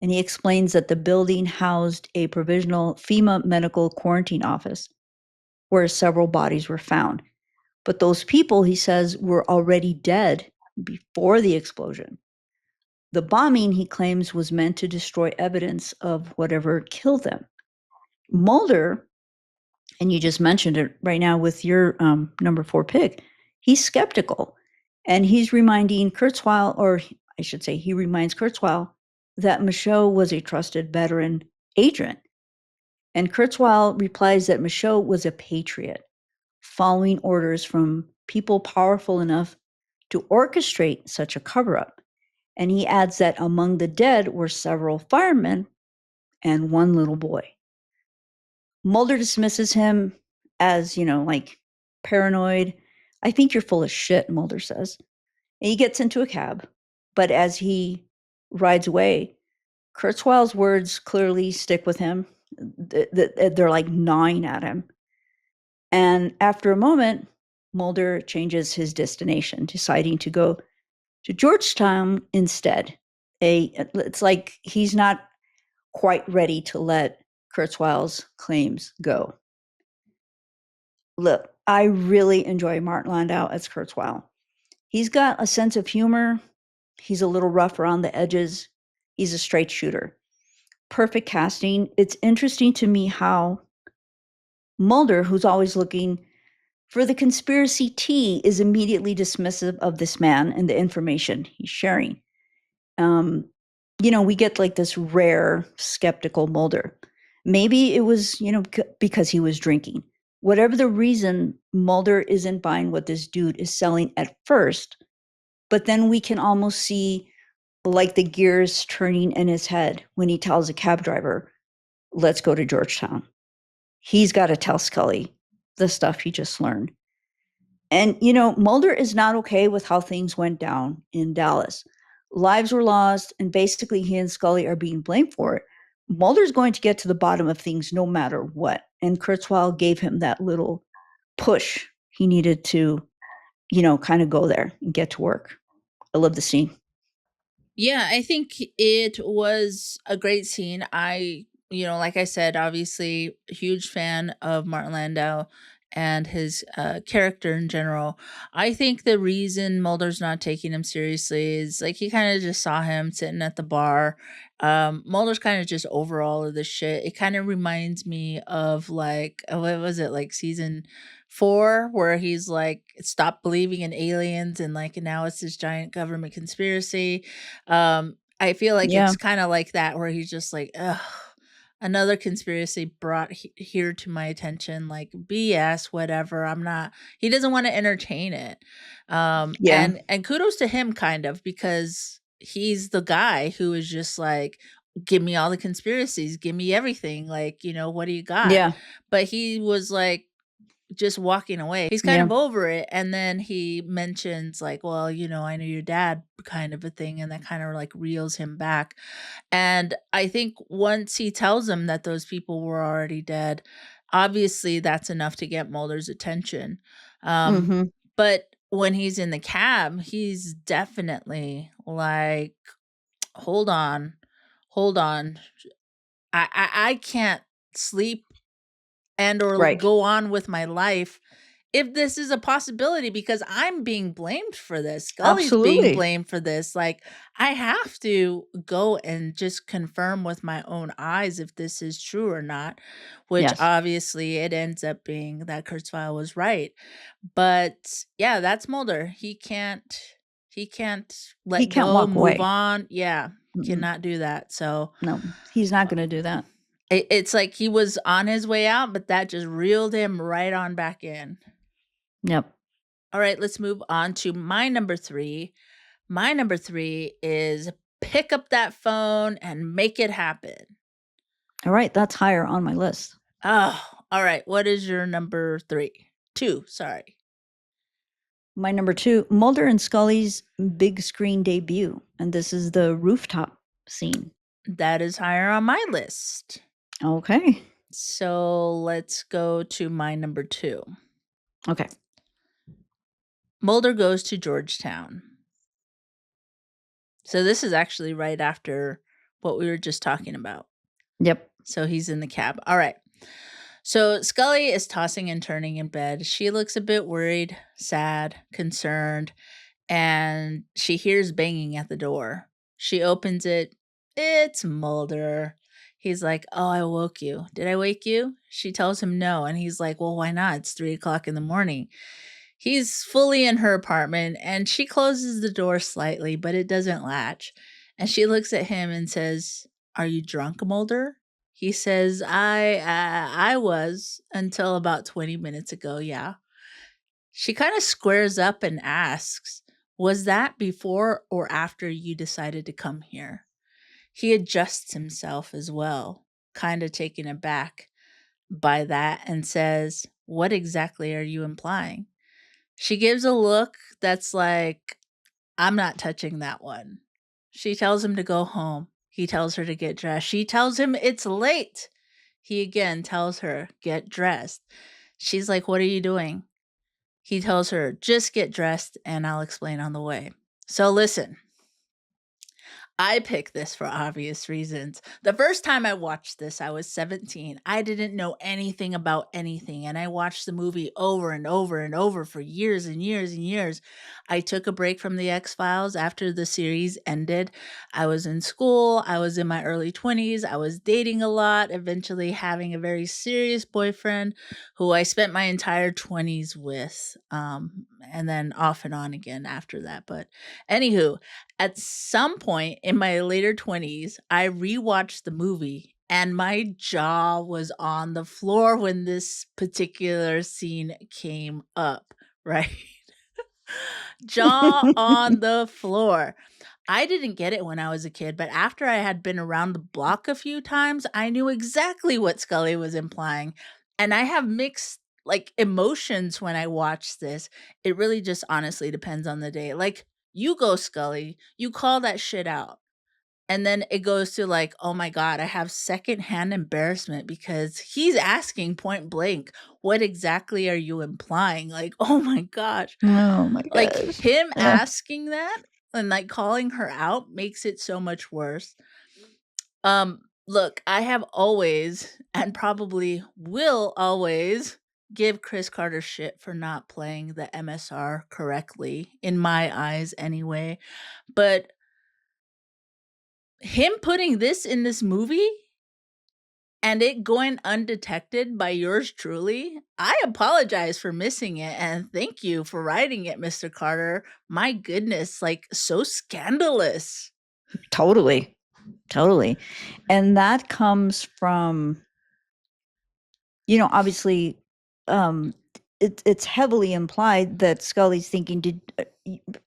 And he explains that the building housed a provisional FEMA medical quarantine office where several bodies were found. But those people, he says, were already dead before the explosion. The bombing, he claims, was meant to destroy evidence of whatever killed them. Mulder, and you just mentioned it right now with your number 4 pick, he's skeptical. And he's reminding Kurzweil, or I should say, he reminds Kurzweil that Michaud was a trusted veteran agent. And Kurzweil replies that Michaud was a patriot, following orders from people powerful enough to orchestrate such a cover up. And he adds that among the dead were several firemen and one little boy. Mulder dismisses him as, like paranoid. I think you're full of shit, Mulder says. And he gets into a cab. But as he rides away, Kurzweil's words clearly stick with him. They're like gnawing at him. And after a moment, Mulder changes his destination, deciding to go to Georgetown instead. It's like he's not quite ready to let Kurzweil's claims go. Look, I really enjoy Martin Landau as Kurzweil. He's got a sense of humor. He's a little rough around the edges. He's a straight shooter. Perfect casting. It's interesting to me how Mulder, who's always looking for the conspiracy tea, is immediately dismissive of this man and the information he's sharing. We get like this rare skeptical Mulder. Maybe it was, because he was drinking. Whatever the reason, Mulder isn't buying what this dude is selling at first, but then we can almost see like the gears turning in his head when he tells a cab driver, let's go to Georgetown. He's got to tell Scully the stuff he just learned. And, Mulder is not okay with how things went down in Dallas. Lives were lost, and basically he and Scully are being blamed for it. Mulder's going to get to the bottom of things no matter what. And Kurzweil gave him that little push he needed to, kind of go there and get to work. I love the scene. Yeah, I think it was a great scene. Like I said, obviously, a huge fan of Martin Landau and his character in general. I think the reason Mulder's not taking him seriously is like he kind of just saw him sitting at the bar. Mulder's kind of just over all of this shit. It kind of reminds me of like, what was it, like season 4, where he's like, stop believing in aliens and like now it's this giant government conspiracy. I feel like Yeah. it's kind of like that where he's just like, ugh, another conspiracy brought here to my attention, like BS, whatever. I'm not. He doesn't want to entertain it. Yeah. And kudos to him, kind of, because he's the guy who is just like, give me all the conspiracies, give me everything. Like, what do you got? Yeah. But he was like, just walking away. He's kind Yeah. of over it. And then he mentions like, well, I knew your dad, kind of a thing. And that kind of like reels him back. And I think once he tells him that those people were already dead, obviously that's enough to get Mulder's attention. Um, Mm-hmm. but when he's in the cab, he's definitely like, hold on, hold on. I can't sleep and or Right. go on with my life if this is a possibility, because I'm being blamed for this. Scully's being Absolutely. blamed for this. Like, I have to go and just confirm with my own eyes if this is true or not, which Yes. obviously it ends up being that Kurzweil was right. But yeah, that's Mulder. He can't He let can't go, walk move away. on. Yeah, Mm-mm. cannot do that. So No, he's not going to do that. it's like he was on his way out, but that just reeled him right on back in. Yep. All right, let's move on to my number 3. My number 3 is pick up that phone and make it happen. All right. That's higher on my list. Oh, all right. What is your number 3? 2, sorry. My number 2, Mulder and Scully's big screen debut. And this is the rooftop scene. That is higher on my list. Okay. So let's go to my number 2. Okay. Mulder goes to Georgetown. So this is actually right after what we were just talking about. Yep. So he's in the cab. All right. So Scully is tossing and turning in bed. She looks a bit worried, sad, concerned, and she hears banging at the door. She opens it. It's Mulder. He's like, "Oh, I woke you. Did I wake you?" She tells him no. And he's like, "Well, why not? It's 3 o'clock in the morning." He's fully in her apartment and she closes the door slightly, but it doesn't latch. And she looks at him and says, "Are you drunk, Mulder?" He says, I was until about 20 minutes ago, yeah." She kind of squares up and asks, "Was that before or after you decided to come here?" He adjusts himself as well, kind of taken aback by that, and says, "What exactly are you implying?" She gives a look that's like, "I'm not touching that one." She tells him to go home. He tells her to get dressed. She tells him it's late. He again tells her, "Get dressed." She's like, "What are you doing?" He tells her, "Just get dressed and I'll explain on the way." So listen, I picked this for obvious reasons. The first time I watched this, I was 17. I didn't know anything about anything, and I watched the movie over and over and over for years and years and years. I took a break from The X-Files after the series ended. I was in school, I was in my early 20s, I was dating a lot, eventually having a very serious boyfriend who I spent my entire 20s with, and then off and on again after that. But anywho, at some point in my later 20s, I rewatched the movie and my jaw was on the floor when this particular scene came up, right? Jaw on the floor. I didn't get it when I was a kid, but after I had been around the block a few times, I knew exactly what Scully was implying. And I have mixed like emotions when I watch this. It really just honestly depends on the day. Like, you go, Scully, you call that shit out. And then it goes to like, "Oh my God, I have secondhand embarrassment because he's asking point blank, what exactly are you implying?" Like, oh my gosh. Oh my Like, gosh. him Yeah. asking that and, like, calling her out makes it so much worse. Look, I have always and probably will always give Chris Carter shit for not playing the MSR correctly, in my eyes anyway, but him putting this in this movie and it going undetected by yours truly, I apologize for missing it, and thank you for writing it, Mr. Carter. My goodness, like, so scandalous. Totally. Totally. And that comes from, obviously, um, it's heavily implied that Scully's thinking,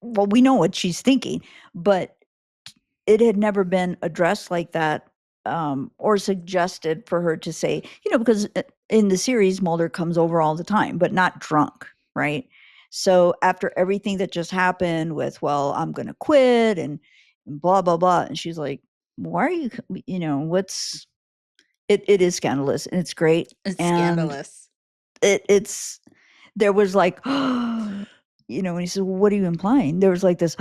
well, we know what she's thinking, but it had never been addressed like that, or suggested for her to say, because in the series, Mulder comes over all the time, but not drunk, right? So after everything that just happened with, well, I'm going to quit and blah, blah, blah. And she's like, why are you, it is scandalous and it's great. It's And scandalous. it's, there was like, when he said, "Well, what are you implying?" There was like this,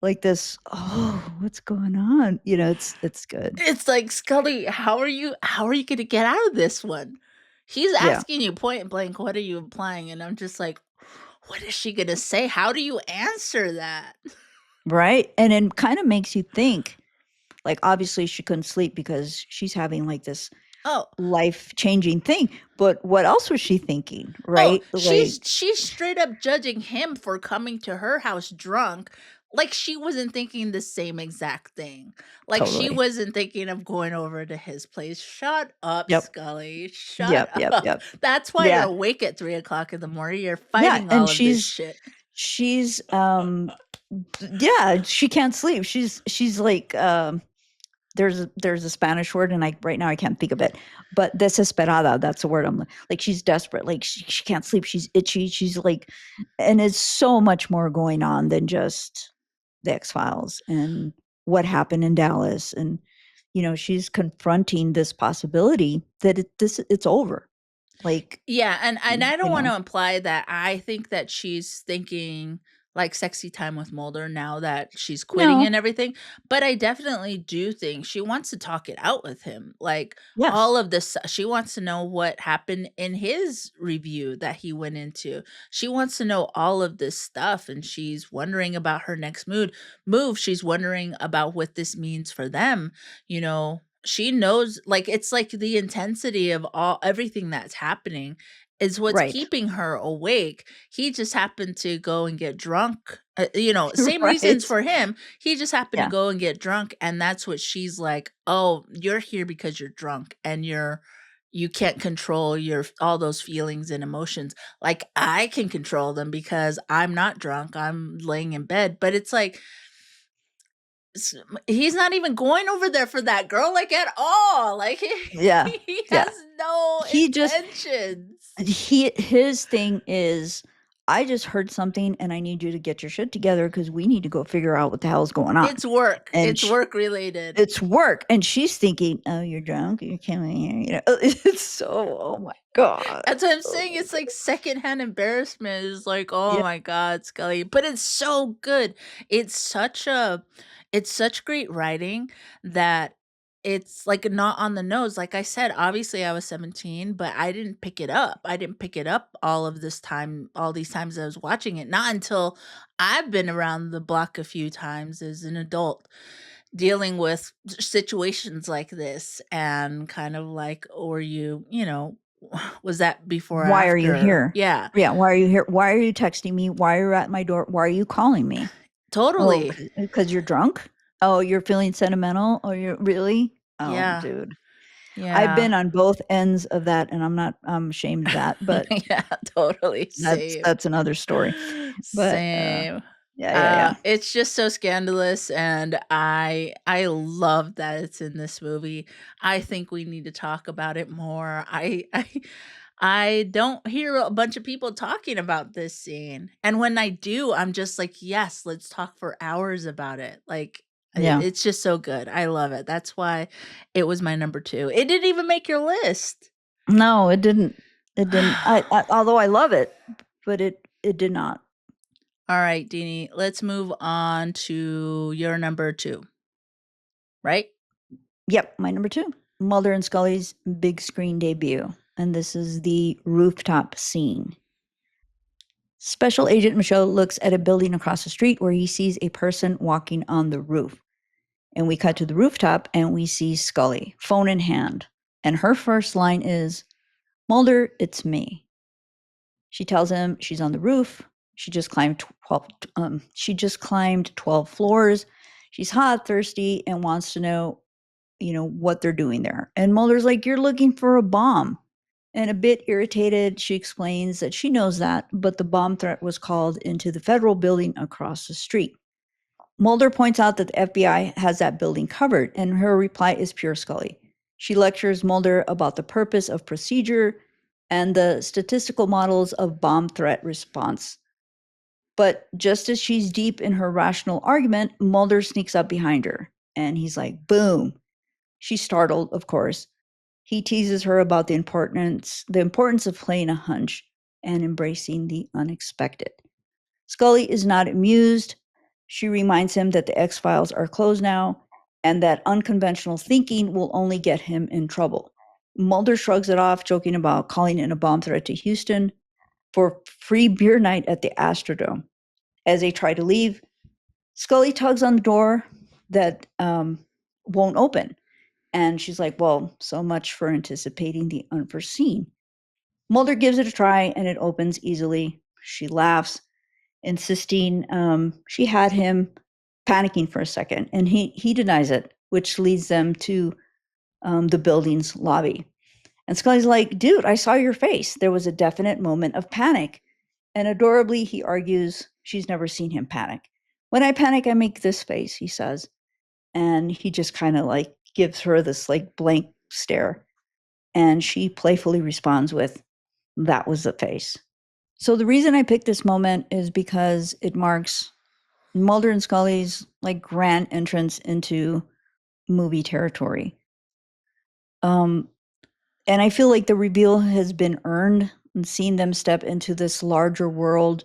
like this, "Oh, what's going on?" It's good. It's like, "Scully, how are you gonna get out of this one?" He's Yeah, asking you point blank, "What are you implying?" And I'm just like, "What is she gonna say? How do you answer that?" right? And it kind of makes you think. Like, obviously, she couldn't sleep because she's having like this Oh, life-changing thing. But what else was she thinking, Oh, right? she's Like, she's straight up judging him for coming to her house drunk, like she wasn't thinking the same exact thing. Like she totally. wasn't thinking of going over to his place. Shut up, Yep. Scully. Shut Yep. Yep. up. Yep. That's why you're Yeah. awake at 3 o'clock in the morning. You're Yeah. fighting And all of this shit. she's yeah, she can't sleep. She's like, there's a Spanish word, and I right now I can't think of it, but desesperada, that's the word. I'm like, she's desperate, like she can't sleep, she's itchy, she's like, and it's so much more going on than just the X-Files and what happened in Dallas. And she's confronting this possibility that it's over. Like, Yeah, and I you don't know, wanna imply that I think that she's thinking, like, sexy time with Mulder now that she's quitting no, and everything, but I definitely do think she wants to talk it out with him, like, yes, all of this she wants to know what happened in his review that he went into. She wants to know all of this stuff, and she's wondering about her next move, she's wondering about what this means for them, you know? She knows, like, it's like the intensity of all everything that's happening is what's right, keeping her awake. He just happened to go and get drunk. Same reasons right, for him. He just happened to yeah, go and get drunk, and that's what she's like, "Oh, you're here because you're drunk and you can't control your all those feelings and emotions. Like I can control them because I'm not drunk. I'm laying in bed." But it's like he's not even going over there for that girl, like, at all, like, yeah, he yeah. has no He just intentions. his thing is, I just heard something and I need you to get your shit together because we need to go figure out what the hell is going on. And It's work related. it's work, and she's thinking, "Oh, you're drunk, you're coming here," it's so, oh my god. That's what I'm Oh saying, my it's like secondhand embarrassment is like, yeah, "Oh my god, Scully," but it's so good. It's such a it's such great writing that it's, like, not on the nose. Like I said, obviously, I was 17, but I didn't pick it up. I didn't pick it up all these times I was watching it, not until I've been around the block a few times as an adult dealing with situations like this and kind of like, or was that before or "Why are you after? here?" Yeah, Yeah, "Why are you here? Why are you texting me? Why are you at my door? Why are you calling me?" "Oh, totally. because you're drunk?" "Oh, you're feeling sentimental? Oh, you're really?" Oh, Yeah, dude. I've yeah. been on both ends of that, and I'm ashamed of that, but Yeah, totally, same. that's another story. But, Same. yeah, yeah, yeah. It's just so scandalous, and I love that it's in this movie. I think we need to talk about it more. I don't hear a bunch of people talking about this scene, and when I do, I'm just like, "Yes, let's talk for hours about it." Like, Yeah. it's just so good. I love it. That's why it was my number 2. It didn't even make your list. No, it didn't. It didn't. I although I love it, but it did not. All right, Dini, let's move on to your number 2, right? Yep, my number 2, Mulder and Scully's big screen debut, and this is the rooftop scene. Special Agent Michaud looks at a building across the street where he sees a person walking on the roof. And we cut to the rooftop and we see Scully, phone in hand. And her first line is, "Mulder, it's me." She tells him she's on the roof. She just climbed 12 floors. She's hot, thirsty, and wants to know, what they're doing there. And Mulder's like, "You're looking for a bomb." And a bit irritated, she explains that she knows that, but the bomb threat was called into the federal building across the street. Mulder points out that the FBI has that building covered, and her reply is pure Scully. She lectures Mulder about the purpose of procedure and the statistical models of bomb threat response. But just as she's deep in her rational argument, Mulder sneaks up behind her, and he's like, boom. She's startled, of course. He teases her about the importance of playing a hunch and embracing the unexpected. Scully is not amused. She reminds him that the X Files are closed now and that unconventional thinking will only get him in trouble. Mulder shrugs it off, joking about calling in a bomb threat to Houston for free beer night at the Astrodome. As they try to leave, Scully tugs on the door that won't open. And she's like, "Well, so much for anticipating the unforeseen." Mulder gives it a try and it opens easily. She laughs, insisting she had him panicking for a second, and he denies it, which leads them to the building's lobby. And Scully's like, "Dude, I saw your face. There was a definite moment of panic." And adorably, he argues she's never seen him panic. "When I panic, I make this face," he says. And he just kind of like gives her this like blank stare. And she playfully responds with, "That was the face." So the reason I picked this moment is because it marks Mulder and Scully's like grand entrance into movie territory. Um, and I feel like the reveal has been earned, and seeing them step into this larger world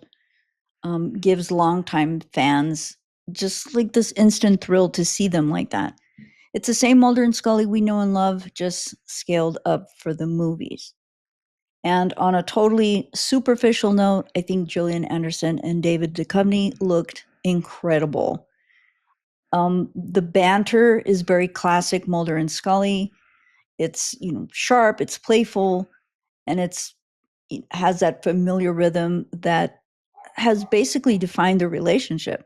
gives longtime fans just like this instant thrill to see them like that. It's the same Mulder and Scully we know and love, just scaled up for the movies. And on a totally superficial note, I think Gillian Anderson and David Duchovny looked incredible. The banter is very classic Mulder and Scully. It's sharp, it's playful, and it has that familiar rhythm that has basically defined their relationship.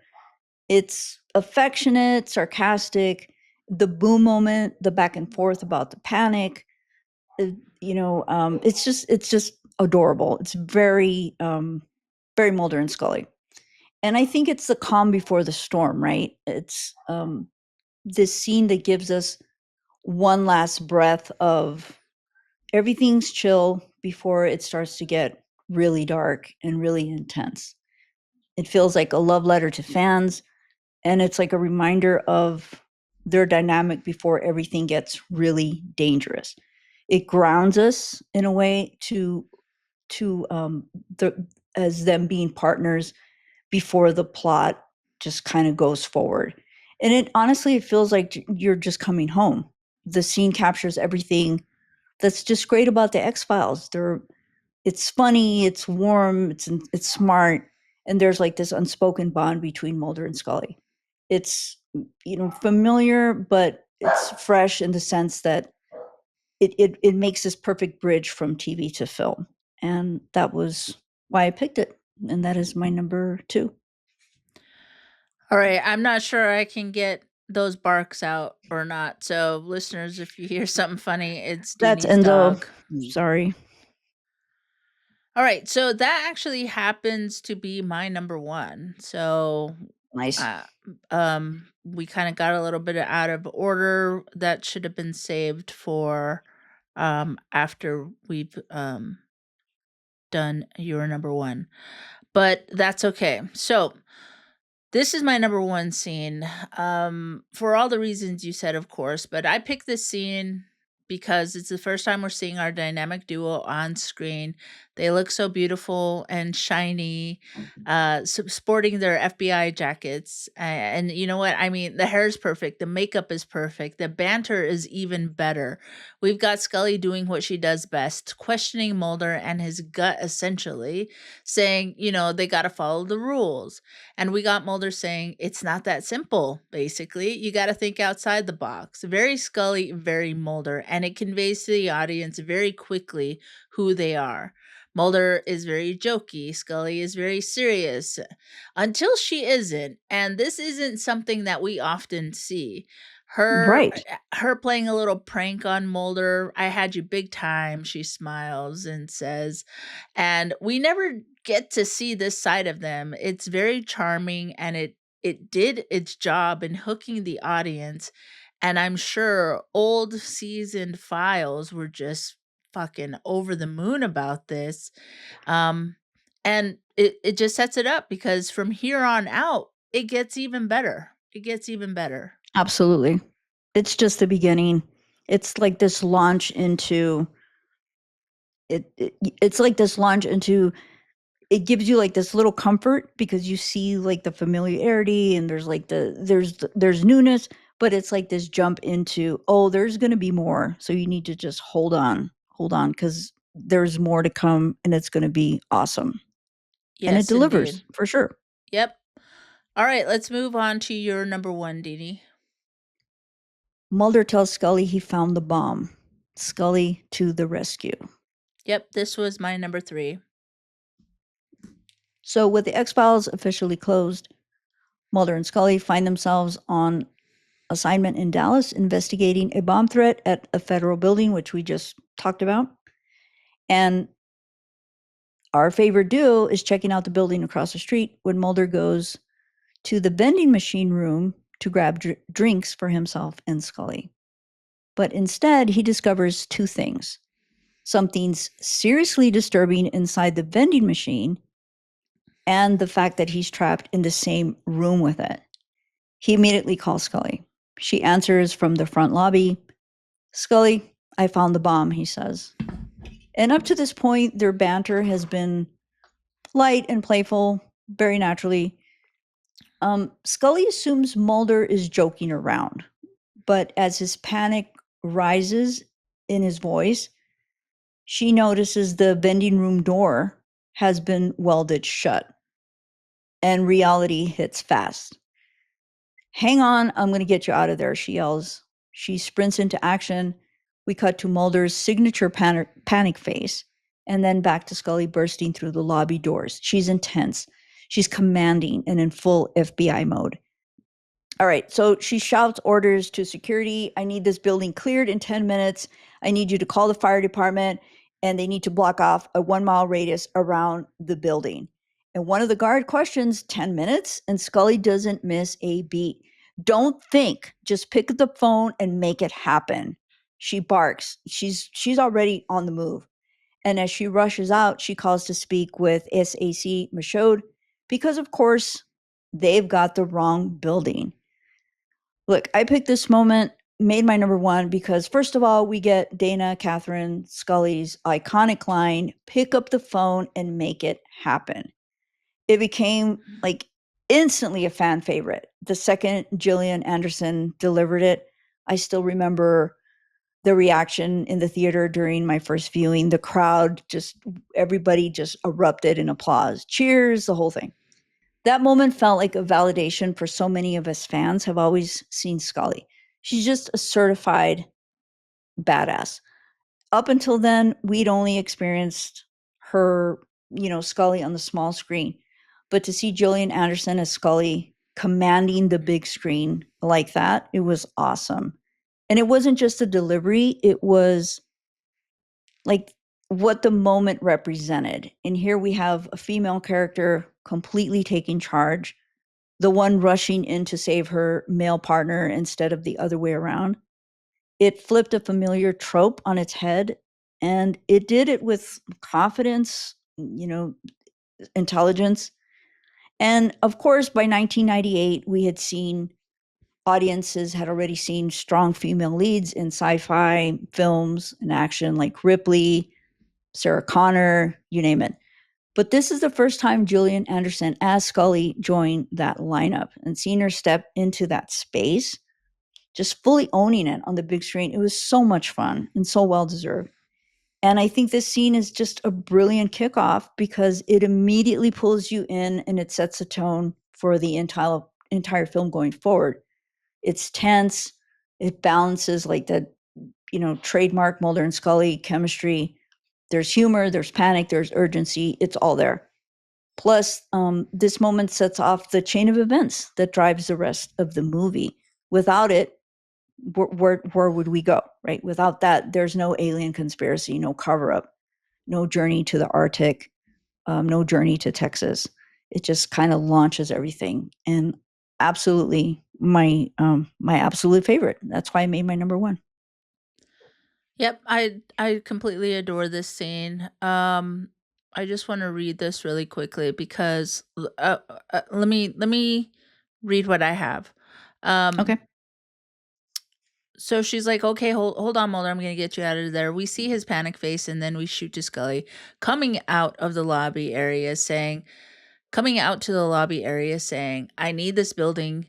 It's affectionate, sarcastic, the boom moment, the back and forth about the panic. uh, it's just adorable. It's very Mulder and Scully. And I think it's the calm before the storm, right? It's this scene that gives us one last breath of everything's chill before it starts to get really dark and really intense. It feels like a love letter to fans, and it's like a reminder of their dynamic before everything gets really dangerous. It grounds us in a way to the as them being partners before the plot just kind of goes forward. And it honestly, it feels like you're just coming home. The scene captures everything that's just great about the X-Files. It's funny, it's warm, it's smart, and there's like this unspoken bond between Mulder and Scully. It's familiar, but it's fresh in the sense that it makes this perfect bridge from TV to film. And that was why I picked it. And that is my number 2. All right, I'm not sure I can get those barks out or not. So, listeners, if you hear something funny, it's That's Dini's Enzo. dog. Sorry. All right, so that actually happens to be my number 1. So, Nice. uh, we kind of got a little bit out of order. That should have been saved for after we've done your number 1. But that's okay. So, this is my number 1 scene, for all the reasons you said, of course, but I picked this scene because it's the first time we're seeing our dynamic duo on screen. They look so beautiful and shiny, sporting their FBI jackets, and you know what? I mean, the hair is perfect, the makeup is perfect, the banter is even better. We've got Scully doing what she does best, questioning Mulder and his gut essentially, saying, they gotta follow the rules. And we got Mulder saying, it's not that simple, basically. You got to think outside the box. Very Scully, very Mulder. And it conveys to the audience very quickly who they are. Mulder is very jokey. Scully is very serious until she isn't. And this isn't something that we often see. Right. Her playing a little prank on Mulder. I had you big time, she smiles and says, and we never get to see this side of them. It's very charming, and it did its job in hooking the audience, and I'm sure old seasoned files were just fucking over the moon about this. Um and it just sets it up because from here on out it gets even better. It gets even better. Absolutely. It's just the beginning. It's like this launch into it's like this launch into it gives you like this little comfort because you see like the familiarity, and there's like there's newness, but it's like this jump into, oh, there's going to be more, so you need to just hold on because there's more to come, and it's going to be awesome. And it Yes, indeed. delivers for sure. Yep. All right, let's move on to your number 1, Dini. Mulder tells Scully he found the bomb. Scully to the rescue. Yep, this was my number 3. So with the X-Files officially closed, Mulder and Scully find themselves on assignment in Dallas investigating a bomb threat at a federal building, which we just talked about. And our favorite duo is checking out the building across the street when Mulder goes to the vending machine room to grab drinks for himself and Scully. But instead, he discovers two things: something's seriously disturbing inside the vending machine, and the fact that he's trapped in the same room with it. He immediately calls Scully. She answers from the front lobby. Scully, I found the bomb, he says. And up to this point, their banter has been light and playful, very naturally. Scully assumes Mulder is joking around, but as his panic rises in his voice, she notices the vending room door has been welded shut, and reality hits fast. Hang on, I'm going to get you out of there, she yells. She sprints into action. We cut to Mulder's signature panic face, and then back to Scully bursting through the lobby doors. She's intense. She's commanding and in full FBI mode. All right, so she shouts orders to security. I need this building cleared in 10 minutes. I need you to call the fire department, and they need to block off a 1 mile radius around the building. And one of the guard questions, 10 minutes, and Scully doesn't miss a beat. Don't think, just pick up the phone and make it happen. She barks. She's already on the move. And as she rushes out, she calls to speak with SAC Michaud because, of course, they've got the wrong building. Look, I picked this moment, made my number one because, first of all, we get Dana Catherine Scully's iconic line, pick up the phone and make it happen. It became like instantly a fan favorite. The second Gillian Anderson delivered it, I still remember the reaction in the theater during my first viewing. The crowd just, everybody just erupted in applause, cheers, the whole thing. That moment felt like a validation for so many of us fans have always seen Scully. She's just a certified badass. Up until then, we'd only experienced her, Scully on the small screen. But to see Gillian Anderson as Scully commanding the big screen like that, it was awesome. And it wasn't just the delivery, it was like what the moment represented. And here we have a female character completely taking charge, the one rushing in to save her male partner instead of the other way around. It flipped a familiar trope on its head, and it did it with confidence, intelligence. And of course, by 1998, we had seen audiences had already seen strong female leads in sci-fi films and action like Ripley, Sarah Connor, you name it. But this is the first time Gillian Anderson as Scully joined that lineup, and seeing her step into that space, just fully owning it on the big screen. It was so much fun and so well deserved. And I think this scene is just a brilliant kickoff because it immediately pulls you in and it sets a tone for the entire film going forward. It's tense. It balances like the, trademark Mulder and Scully chemistry. There's humor, there's panic, there's urgency. It's all there. Plus, this moment sets off the chain of events that drives the rest of the movie. Without it, where would we go, right? Without that, there's no alien conspiracy, no cover up, no journey to the Arctic, no journey to Texas. It just kind of launches everything, and absolutely my absolute favorite. That's why I made my number one. Yep, I completely adore this scene. I just want to read this really quickly because let me read what I have. Okay. Um, so she's like, "Okay, hold on, Mulder. I'm gonna get you out of there." We see his panic face, and then we shoot to Scully coming out of the lobby area, coming out to the lobby area, saying, "I need this building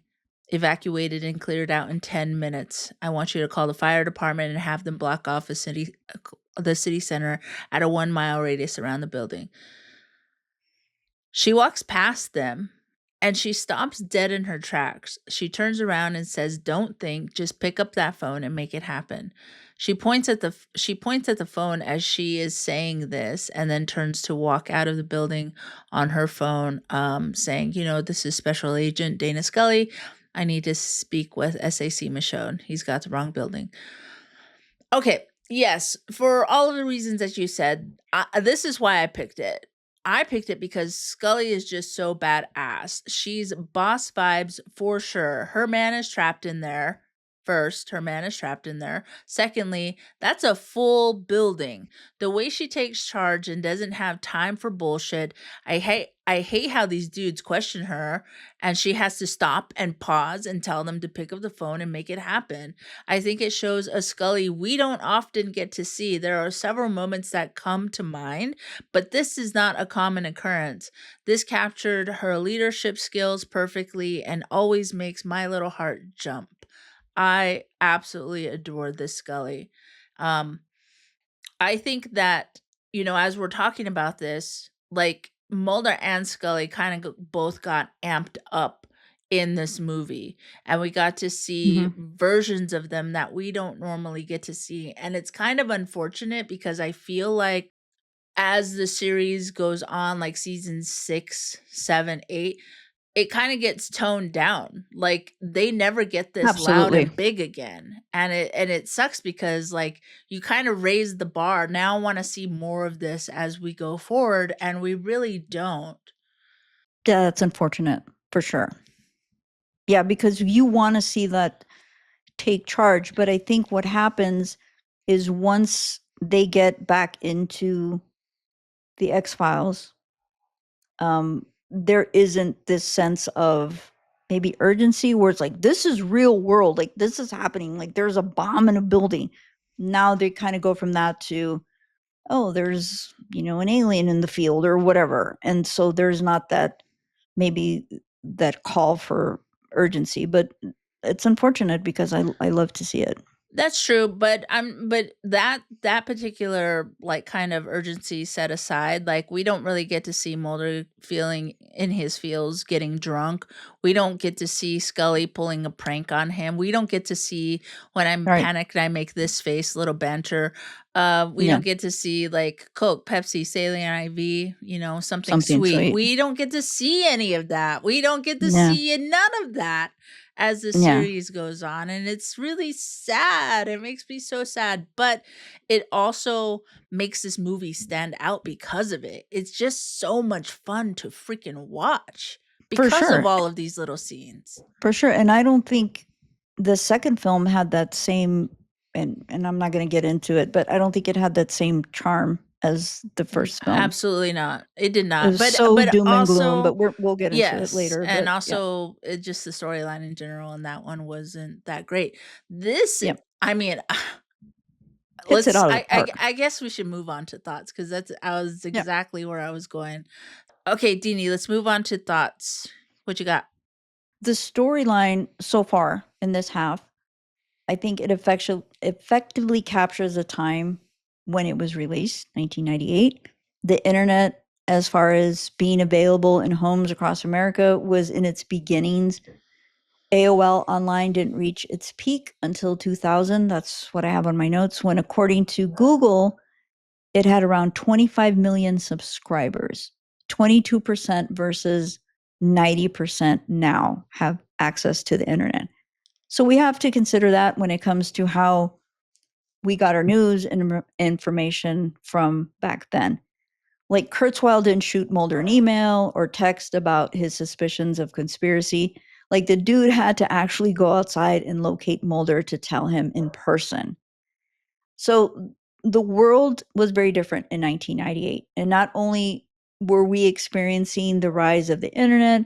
evacuated and cleared out in 10 minutes. I want you to call the fire department and have them block off the city center at a 1 mile radius around the building." She walks past them and she stops dead in her tracks. She turns around and says, "Don't think, just pick up that phone and make it happen." She points at the phone as she is saying this and then turns to walk out of the building on her phone, saying, "This is Special Agent Dana Scully. I need to speak with SAC Michaud. He's got the wrong building." Okay. Yes, for all of the reasons that you said, this is why I picked it. I picked it because Scully is just so badass. She's boss vibes for sure. Her man is trapped in there. First, her man is trapped in there. Secondly, that's a full building. The way she takes charge and doesn't have time for bullshit. I hate how these dudes question her and she has to stop and pause and tell them to pick up the phone and make it happen. I think it shows a Scully we don't often get to see. There are several moments that come to mind, but this is not a common occurrence. This captured her leadership skills perfectly and always makes my little heart jump. I absolutely adore this Scully. Um, I think that, as we're talking about this, like Mulder and Scully kind of both got amped up in this movie, and we got to see Mhm. versions of them that we don't normally get to see. And it's kind of unfortunate because I feel like as the series goes on, like season 6, 7, 8, it kinda gets toned down, like, they never get this loud Absolutely. and big again, and it sucks because, like, you kinda raised the bar, now I wanna see more of this as we go forward, and we really don't. Yeah, that's unfortunate for sure. Yeah, because you wanna see that take charge, but I think what happens is once they get back into the X-Files, there isn't this sense of maybe urgency where it's like, "This is real world, like, this is happening, like, there's a bomb in a building." Now they kinda go from that to, "Oh, there's, an alien in the field," or whatever, and so there's not that maybe that call for urgency, but it's unfortunate because I love to see it. That's true, but that particular, like, kind of urgency set aside, like, we don't really get to see Mulder feeling in his feels, getting drunk. We don't get to see Scully pulling a prank on him. We don't get to see when I'm Right. panicked, I make this face, little banter. We Yeah, don't get to see, like, Coke, Pepsi, Saline IV, something something sweet. sweet. We don't get to see any of that. We don't get to Yeah, see none of that as the yeah, series goes on, and it's really sad. It makes me so sad, but it also makes this movie stand out because of it. It's just so much fun to freaking watch for because of sure, all of these little scenes. for sure, and I don't think the second film had that same, and I'm not gonna get into it, but I don't think it had that same charm as the first film. Absolutely not. It did It not. was But so but doom and gloom, also but we'll get into it yes, later, and but yeah, also it just the storyline in general and that one wasn't that great. This yeah, I mean, hits it out of the park. I guess we should move on to thoughts because that's I was Yeah. exactly where I was going. Okay, Dini, let's move on to thoughts. What you got? The storyline so far in this half, I think it effectively captures the time when it was released, 1998. The internet, as far as being available in homes across America, was in its beginnings. AOL Online didn't reach its peak until 2000. That's what I have on my notes. When, according to Google, it had around 25 million subscribers. 22% versus 90% now have access to the internet. So we have to consider that when it comes to how we got our news and information from back then. Like Kurzweil didn't shoot Mulder an email or text about his suspicions of conspiracy. Like the dude had to actually go outside and locate Mulder to tell him in person. So the world was very different in 1998. And not only were we experiencing the rise of the internet,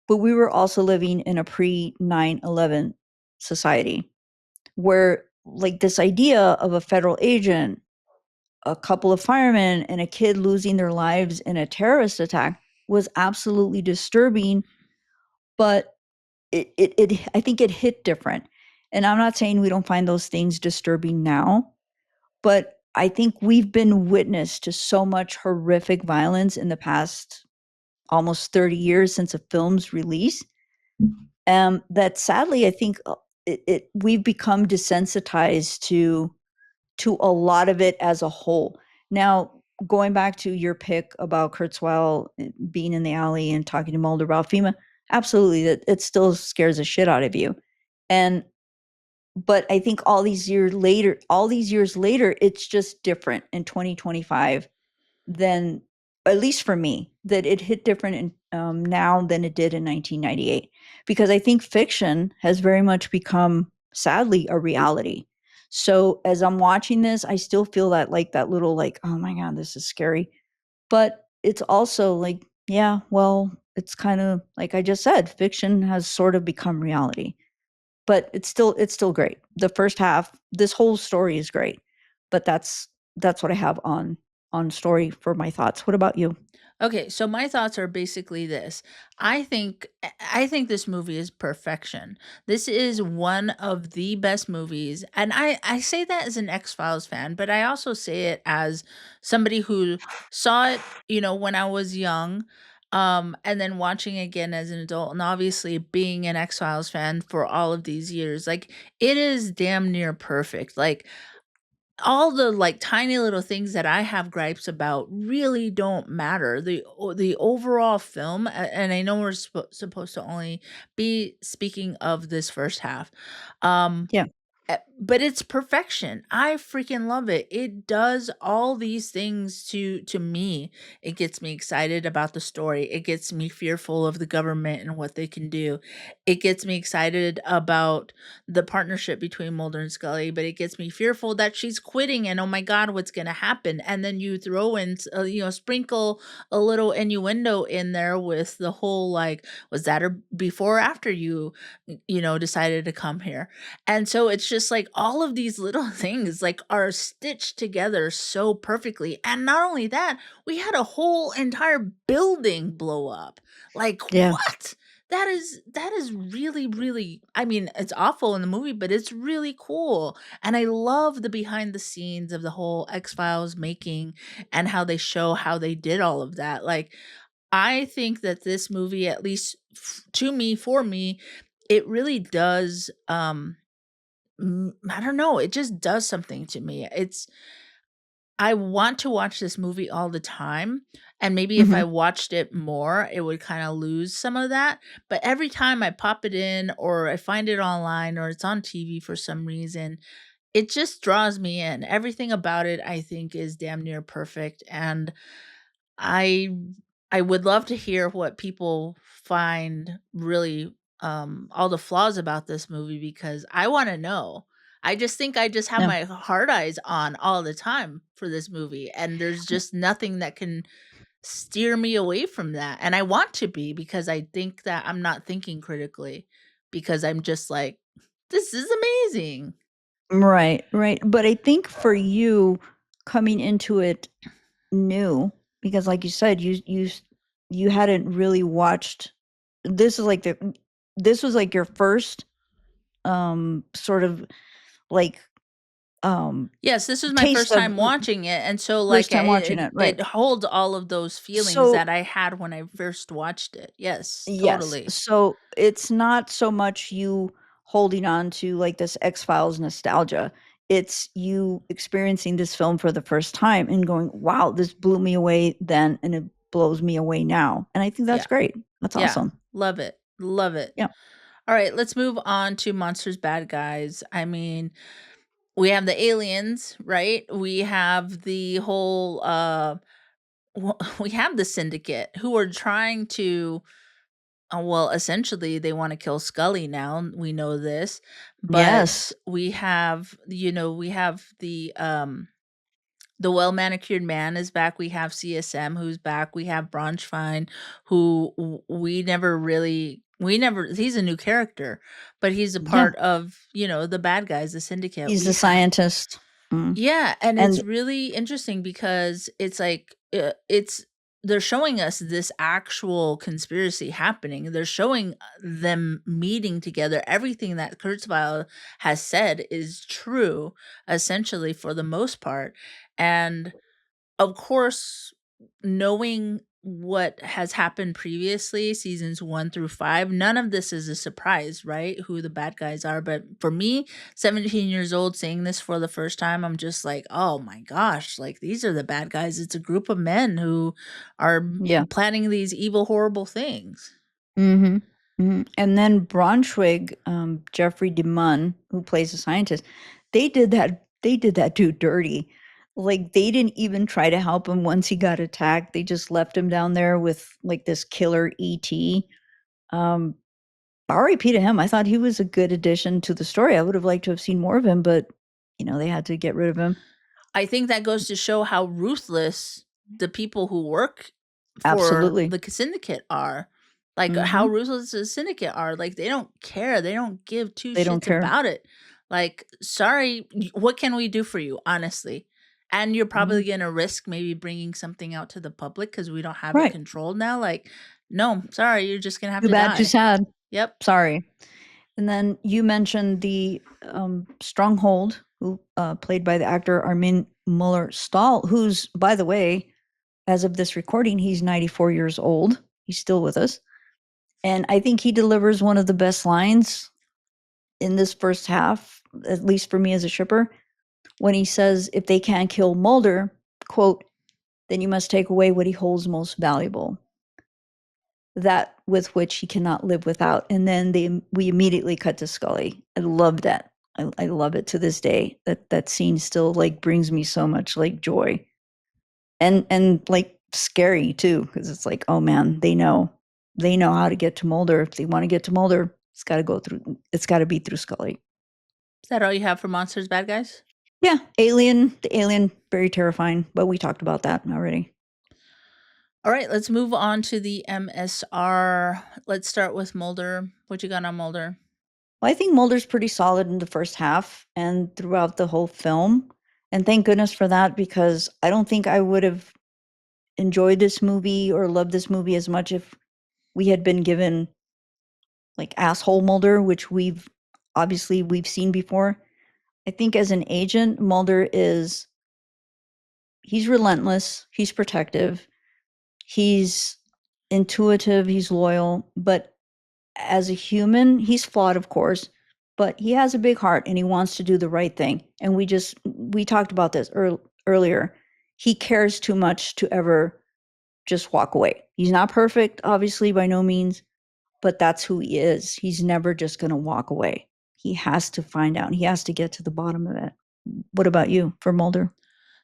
but we were also living in a pre 9/11 society where, like, this idea of a federal agent, a couple of firemen, and a kid losing their lives in a terrorist attack was absolutely disturbing, but I think it hit different. And I'm not saying we don't find those things disturbing now, but I think we've been witness to so much horrific violence in the past almost 30 years since a film's release, that sadly I think we've become desensitized to a lot of it as a whole. Now, going back to your pick about Kurzweil being in the alley and talking to Mulder about FEMA, absolutely, that it still scares the shit out of you. And but I think all these years later, it's just different in 2025 than, at least for me, that it hit different now than it did in 1998, because I think fiction has very much become sadly a reality. So as I'm watching this, I still feel that like that little like, oh my god, this is scary. But it's also like, yeah, well, it's kind of like I just said, fiction has sort of become reality. But it's still great. The first half, this whole story is great. But that's what I have on story for my thoughts. What about you? Okay, so my thoughts are basically this. I think this movie is perfection. This is one of the best movies, and I say that as an X-Files fan, but I also say it as somebody who saw it, when I was young, and then watching again as an adult, and obviously being an X-Files fan for all of these years. Like, it is damn near perfect. Like, all the, like, tiny little things that I have gripes about really don't matter. The overall film, and I know we're supposed to only be speaking of this first half, um, Yeah. but it's perfection. I freaking love it. It does all these things to me. It gets me excited about the story. It gets me fearful of the government and what they can do. It gets me excited about the partnership between Mulder and Scully, but it gets me fearful that she's quitting and oh my god, what's going to happen? And then you throw in, sprinkle a little innuendo in there with the whole like, was that or before or after you, decided to come here? And so it's just like all of these little things like are stitched together so perfectly. And not only that, we had a whole entire building blow up. Like Yeah. what? That is really, really, I mean, it's awful in the movie, but it's really cool. And I love the behind the scenes of the whole X-Files making and how they show how they did all of that. Like I think that this movie, at least to me, for me, it really does I don't know, it just does something to me. I want to watch this movie all the time, and maybe if I Mhm. watched it more, it would kinda lose some of that, but every time I pop it in or I find it online or it's on TV for some reason, it just draws me in. Everything about it, I think, is damn near perfect, and I I would love to hear what people find really, all the flaws about this movie because I wanna know. I just think I just have Yeah. my hard eyes on all the time for this movie, and there's just nothing that can steer me away from that, and I want to be because I think that I'm not thinking critically because I'm just like, "This is amazing." Right, right. But I think for you coming into it new, because like you said, you hadn't really watched this is like the this was like your first sort of like um Yes, this was my taste first of time watching it, and so, first like, time watching it it, right. it holds all of those feelings So that I had when I first watched it. Yes, yes. totally. So it's not so much you holding on to like this X-Files nostalgia. It's you experiencing this film for the first time and going, "Wow, this blew me away then and it blows me away now." And I think that's Yeah, great. That's yeah. awesome. Love it, love it. Yeah. Alright, let's move on to Monsters Bad Guys. I mean, we have the aliens, right? We have the whole, we have the Syndicate who are trying to well, essentially, they wanna kill Scully now, we know this, but Yes. we have, we have the well manicured man is back. We have CSM who's back. We have Bronchfine, who we never he's a new character, but he's a Yeah. part of, the bad guys, the syndicate. He's We the have scientist. Mm. yeah, and it's And really interesting because it's like it's they're showing us this actual conspiracy happening. They're showing them meeting together. Everything that Kurzweil has said is true, essentially for the most part. And of course, knowing what has happened previously, seasons 1 through 5, none of this is a surprise, right? Who the bad guys are, but for me, 17 years old, seeing this for the first time, I'm just like, "Oh my gosh, like, these are the bad guys." It's a group of men who are yeah. planning these evil, horrible things. Mhm. Mhm. And then Braunschweig, Jeffrey DeMunn, who plays the scientist, they did that dude dirty. Like, they didn't even try to help him once he got attacked. They just left him down there with, like, this killer ET. Um, RIP to him. I thought he was a good addition to the story. I would have liked to have seen more of him, but they had to get rid of him. I think that goes to show how ruthless the people who work for Absolutely. the syndicate are. Like how Mhm. ruthless the syndicate are. Like they don't care. They don't give two They don't shits care. about it. Like, sorry, what can we do for you, honestly? And you're Mhm. probably going to risk maybe bringing something out to the public because we don't have it Right. controlled now. Like, no, sorry, you're just going to have Too to bad, too die. sad. Yep. Sorry. And then you mentioned the Stronghold, who played by the actor Armin Muller-Stahl, who's, by the way, as of this recording, he's 94 years old. He's still with us. And I think he delivers one of the best lines in this first half, at least for me as a shipper, when he says, if they can't kill Mulder, quote, then you must take away what he holds most valuable, that with which he cannot live without. And then we immediately cut to Scully. I love that. I love it to this day. That scene still like brings me so much like joy and like scary too, because it's like, oh man, they know how to get to Mulder. If they want to get to Mulder, it's got to be through Scully. Is that all you have for monsters, bad guys? Yeah, the alien, very terrifying, but we talked about that already. All right, let's move on to the MSR. Let's start with Mulder. What you got on Mulder? Well, I think Mulder's pretty solid in the first half and throughout the whole film. And thank goodness for that, because I don't think I would have enjoyed this movie or loved this movie as much if we had been given like asshole Mulder, which we've seen before. I think as an agent, Mulder he's relentless, he's protective, he's intuitive, he's loyal, but as a human, he's flawed, of course, but he has a big heart and he wants to do the right thing. And we talked about this earlier. He cares too much to ever just walk away. He's not perfect, obviously, by no means, but that's who he is. He's never just going to walk away. He has to find out. He has to get to the bottom of it. What about you for Mulder?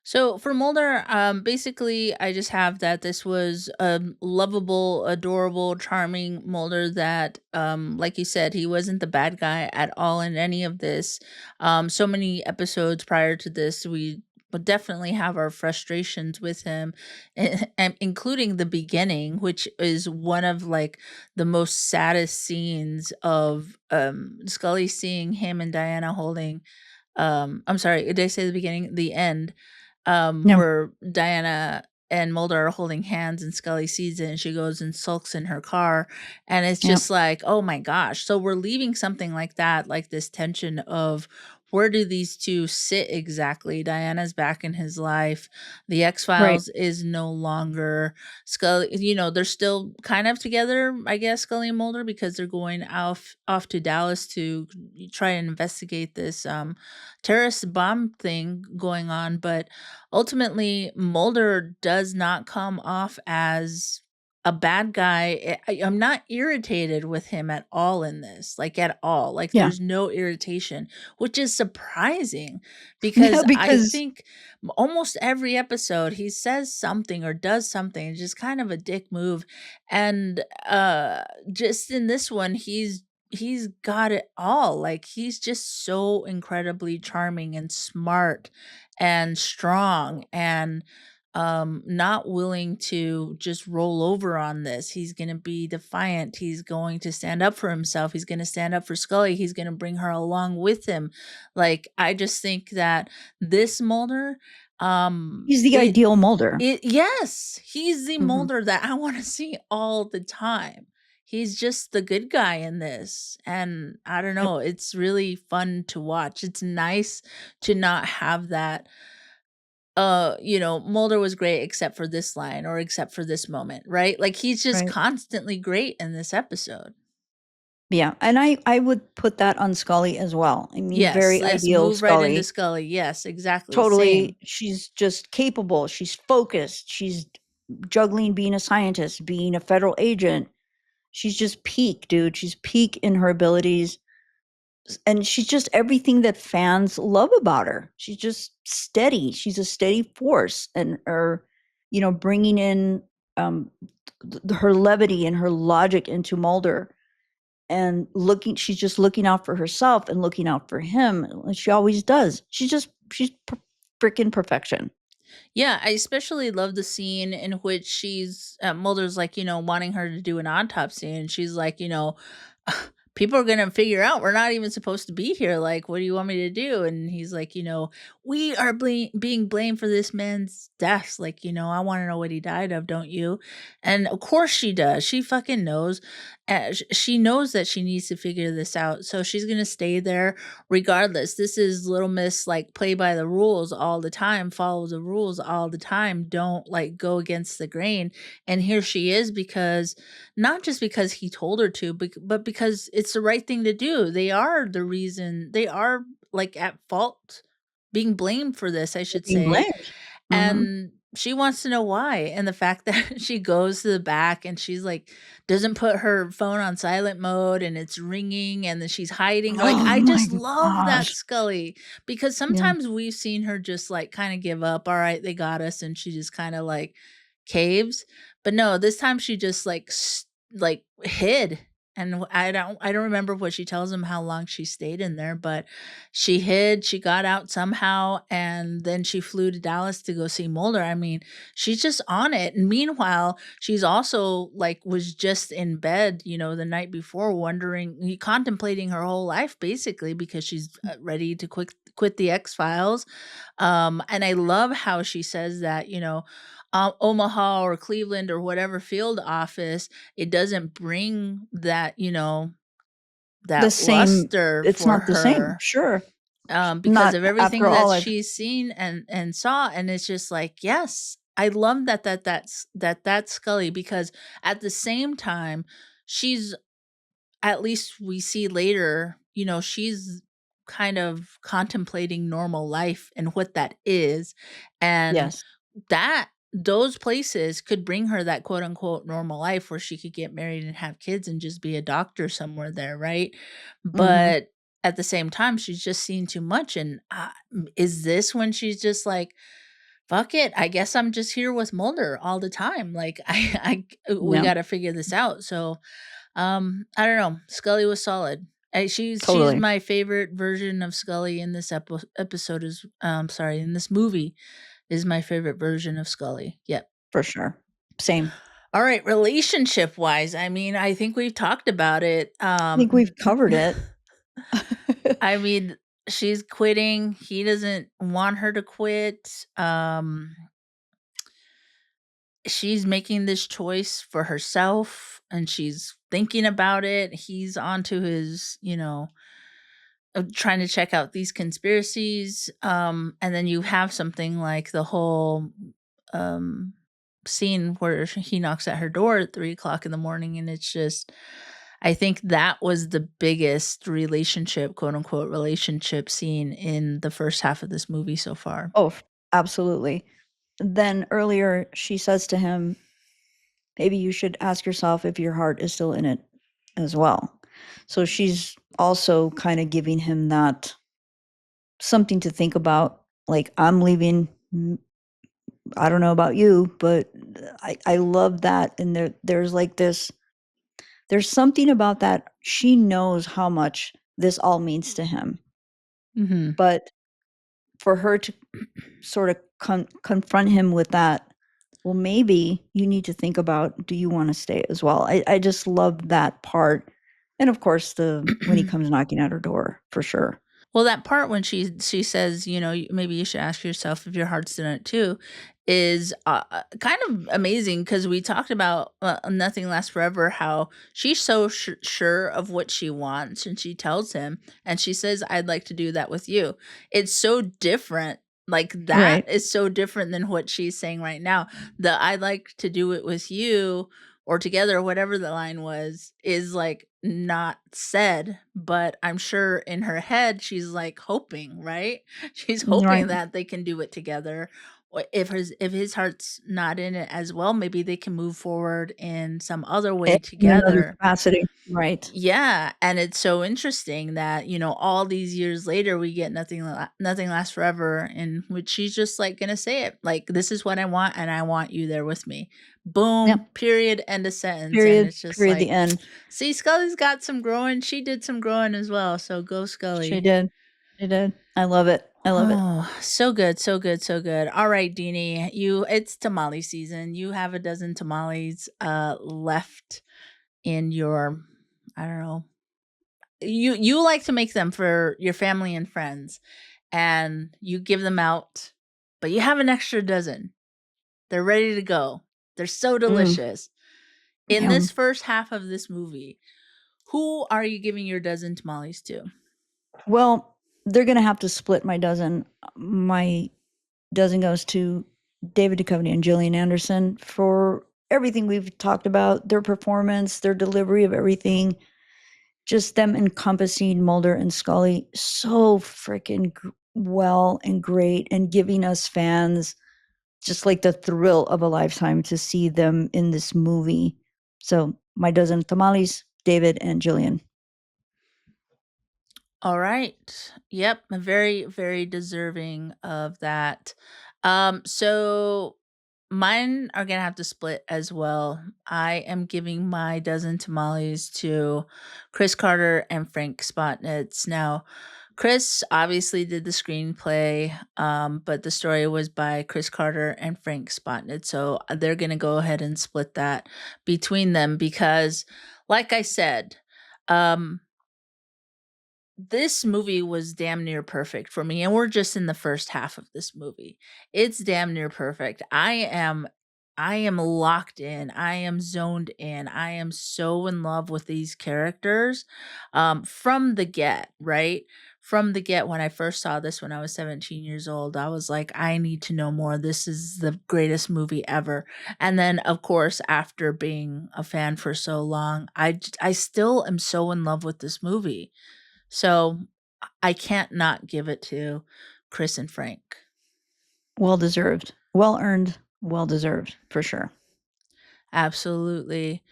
So for Mulder, basically, I just have that this was a lovable, adorable, charming Mulder. That, like you said, he wasn't the bad guy at all in any of this. So many episodes prior to this, we would definitely have our frustrations with him, and including the beginning, which is one of like the most saddest scenes of Scully seeing him and Diana holding. I'm sorry, did I say the beginning? The end, No. where Diana and Mulder are holding hands and Scully sees it and she goes and sulks in her car. And it's Yeah. just like, oh my gosh. So we're leaving something like that, like this tension of where do these two sit exactly? Diana's back in his life. The X Right. Files is no longer Scully. They're still kind of together, I guess, Scully and Mulder, because they're going off to Dallas to try and investigate this terrorist bomb thing going on. But ultimately, Mulder does not come off as a bad guy. I'm not irritated with him at all in this, like at all. Like Yeah. there's no irritation, which is surprising Yeah, because I because think almost every episode he says something or does something, just kind of a dick move. And just in this one, he's got it all. Like he's just so incredibly charming and smart and strong and not willing to just roll over on this. He's going to be defiant. He's going to stand up for himself. He's going to stand up for Scully. He's going to bring her along with him. Like I just think that this Mulder, he's the it ideal Mulder. yes, he's the Mhm. Mulder that I wanna see all the time. He's just the good guy in this, and I don't Yep. know, it's really fun to watch. It's nice to not have that, Mulder was great except for this line or except for this moment, right? Like, he's just Right. constantly great in this episode. Yeah, and I would put that on Scully as well. I mean, Yes, very let's ideal move right into Scully. Scully. Yes, exactly, Totally, same. she's just capable, she's focused, she's juggling being a scientist, being a federal agent. She's just peak, dude. She's peak in her abilities, and she's just everything that fans love about her. She's just steady. She's a steady force, and bringing in um her levity and her logic into Mulder. and looking she's just looking out for herself and looking out for him, like she always does. She's freaking perfection. Yeah, I especially love the scene in which Mulder's like, wanting her to do an autopsy, and she's like, people are gonna figure out we're not even supposed to be here. Like, what do you want me to do? And he's like, we are being blamed for this man's death. Like, I want to know what he died of, don't you? And of course she does. She fucking knows. She knows that she needs to figure this out. So she's gonna stay there regardless. This is Little Miss, like, play by the rules all the time, follow the rules all the time, don't like go against the grain. And here she is, because not just because he told her to, but because it's the right thing to do. They are the reason, they are like at fault, being blamed for this, I They're should being say. blamed. Mhm. And she wants to know why. And the fact that she goes to the back and she's like, doesn't put her phone on silent mode and it's ringing and then she's hiding. Like, Oh I my just love that gosh. Scully, because Yeah. sometimes we've seen her just like kind of give up. All right, they got us. And she just kind of like caves. But no, this time she just like, like hid. And I don't remember what she tells him, how long she stayed in there, but she hid, she got out somehow, and then she flew to Dallas to go see Mulder. I mean, she's just on it. And meanwhile, she's also like was just in bed, the night before, wondering, contemplating her whole life basically, because she's ready to quit the X-Files. And I love how she says that, Omaha or Cleveland or whatever field office, it doesn't bring that, The that same luster it's for not the same, her, sure. because Not of after everything that all I've she's seen and saw. And it's just like, yes, I love that's Scully, because at the same time, she's, at least we see later, she's kind of contemplating normal life and what that is. And yes. that those places could bring her that quote unquote normal life where she could get married and have kids and just be a doctor somewhere there, right? Mhm. But at the same time, she's just seen too much. And is this when she's just like, fuck it, I guess I'm just here with Mulder all the time. Like, we Yeah, got to figure this out. So, I don't know. Scully was solid. She's totally, my favorite version of Scully in this episode is sorry, in this movie is my favorite version of Scully. Yep. for sure. Same. All right, relationship wise, I mean, I think we've talked about it. I think we've covered it. I mean, she's quitting. He doesn't want her to quit. She's making this choice for herself and she's thinking about it. He's onto his, trying to check out these conspiracies. And then you have something like the whole um scene where he knocks at her door at 3 o'clock in the morning, and it's just, I think that was the biggest relationship, quote unquote relationship scene in the first half of this movie so far. Oh, absolutely. Then earlier she says to him, "Maybe you should ask yourself if your heart is still in it as well." So she's also kinda giving him that something to think about, like, "I'm leaving, I don't know about you, but I love that." And there's like this there's something about that. She knows how much this all means to him, Hmm. but for her to sort of confront him with that, well, maybe you need to think about, do you want to stay as well? I just love that part. And of course, the when he comes knocking at her door, for sure. Well, that part when she says, maybe you should ask yourself if your heart's in it too, is kind of amazing, because we talked about Nothing Lasts Forever, how she's so sure of what she wants, and she tells him, and she says, "I'd like to do that with you." It's so different. Like, that Right. is so different than what she's saying right now. The "I'd like to do it with you" or together, whatever the line was, is like not said, but I'm sure in her head she's like hoping, right? She's hoping Right. that they can do it together. if his heart's not in it as well, maybe they can move forward in some other way In another together. capacity, right. Yeah, and it's so interesting that, all these years later, we get nothing lasts forever, in which she's just, like, gonna say it, like, "This is what I want, and I want you there with me." Boom, Yep, period, end of sentence, and period, it's just period, the like, end. see, Scully's got some growing, she did some growing as well, so go She Scully. did, she did. I love it, I love it. Oh, so good, so good, so good. Alright, Deanie, it's tamale season, you have a dozen tamales, left in your I don't know. You like to make them for your family and friends, and you give them out, but you have an extra dozen. They're ready to go. They're so Mm, delicious. In yum. this first half of this movie, who are you giving your dozen tamales to? Well, they're gonna have to split my dozen. My dozen goes to David Duchovny and Gillian Anderson for everything we've talked about, their performance, their delivery of everything, just them encompassing Mulder and Scully so freaking well and great, and giving us fans just like the thrill of a lifetime to see them in this movie. So my dozen tamales, David and Jillian. All right. Yep, very, very deserving of that. So mine are gonna have to split as well. I am giving my dozen tamales to Chris Carter and Frank Spotnitz. Now, Chris obviously did the screenplay, but the story was by Chris Carter and Frank Spotnitz. So they're gonna go ahead and split that between them because, like I said, um, this movie was damn near perfect for me, and we're just in the first half of this movie. It's damn near perfect. I am locked in. I am zoned in. I am so in love with these characters from the get, right? From the get, when I first saw this when I was 17 years old, I was like, I need to know more. This is the greatest movie ever. And then, of course, after being a fan for so long, I still am so in love with this movie. So, I can't not give it to Chris and Frank. Well deserved. Well earned, well deserved for sure. Absolutely.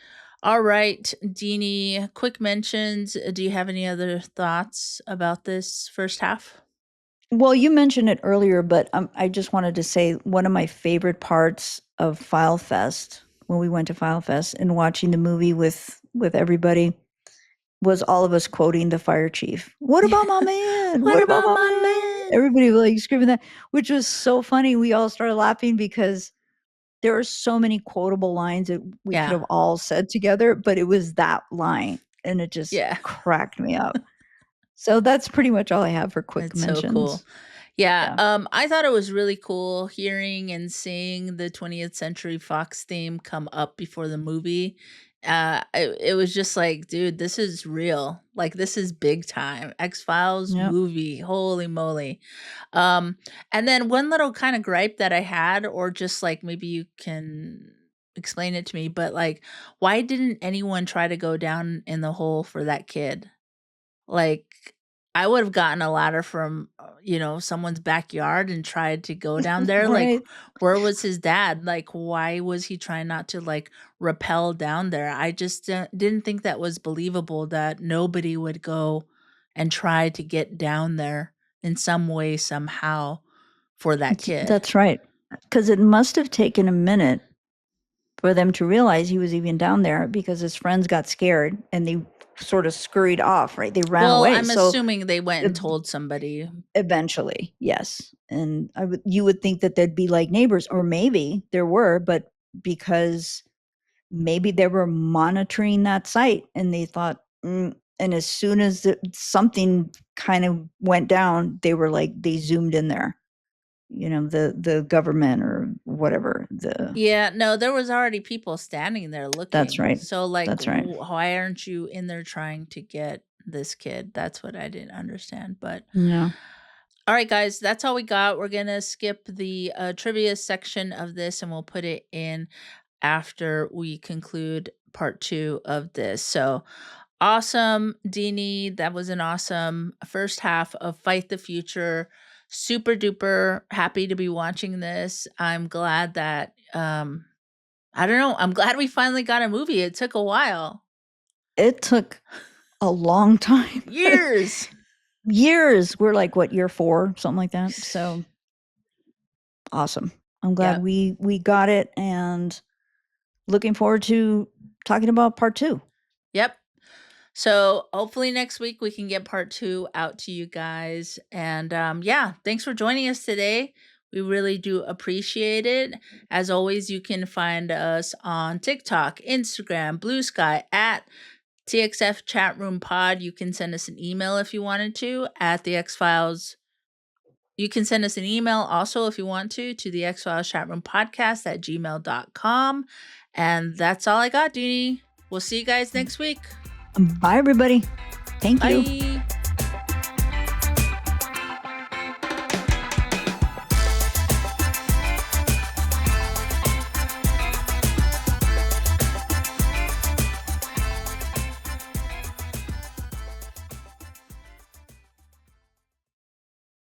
All right, Deanie, quick mentions. Do you have any other thoughts about this first half? Well, you mentioned it earlier, but I just wanted to say one of my favorite parts of File Fest, when we went to File Fest and watching the movie with everybody, was all of us quoting the fire chief. "What about my man? What What about about my my man?" man? Everybody like screaming that, which was so funny. We all started laughing because there are so many quotable lines that we could Yeah, have all said together, but it was that line, and it just yeah. cracked me up. So that's pretty much all I have for quick It's so cool. mentions. Yeah, Yeah. I thought it was really cool hearing and seeing the 20th Century Fox theme come up before the movie. It was just like, dude, this is real. Like, this is big time. X-Files Yep. movie, holy moly. Um, and then one little kind of gripe that I had, or just like maybe you can explain it to me, but like, why didn't anyone try to go down in the hole for that kid? Like, I would've gotten a ladder from, someone's backyard and tried to go down there, like, Right. where was his dad? Like, why was he trying not to, like, rappel down there? I just didn't think that was believable that nobody would go and try to get down there in some way, somehow for that kid. That's right. Because it must have taken a minute for them to realize he was even down there because his friends got scared and they sort of scurried off, right? They ran Well, away. I'm So assuming they went and ev told somebody. eventually, yes. And you would think that they'd be like neighbors, or maybe there were, but because maybe they were monitoring that site and they thought, and as soon as something kind of went down, they were like, they zoomed in there, the government or whatever. Yeah, no, there was already people standing there That's looking. right. So, like, That's right. why aren't you in there trying to get this kid? That's what I didn't understand. But Yeah. all right, guys, that's all we got. We're gonna skip the trivia section of this, and we'll put it in after we conclude part two of this. So awesome, Dini. That was an awesome first half of Fight the Future. super duper happy to be watching this. I'm glad that I don't know, I'm glad we finally got a movie. It took a while. It took a long time. Years. Years. We're like, what, year 4, something like that. So awesome. I'm glad Yep. we got it, and looking forward to talking about part 2. Yep. So hopefully next week we can get part 2 out to you guys. And yeah, thanks for joining us today. We really do appreciate it. As always, you can find us on TikTok, Instagram, Blue Sky at TXF Chat Room Pod. You can send us an email if you wanted to at the X Files. You can send us an email also if you want to the X Files Chat Room Podcast at gmail.com. And that's all I got, Dini. We'll see you guys next week. Bye, everybody. Thank you. Bye.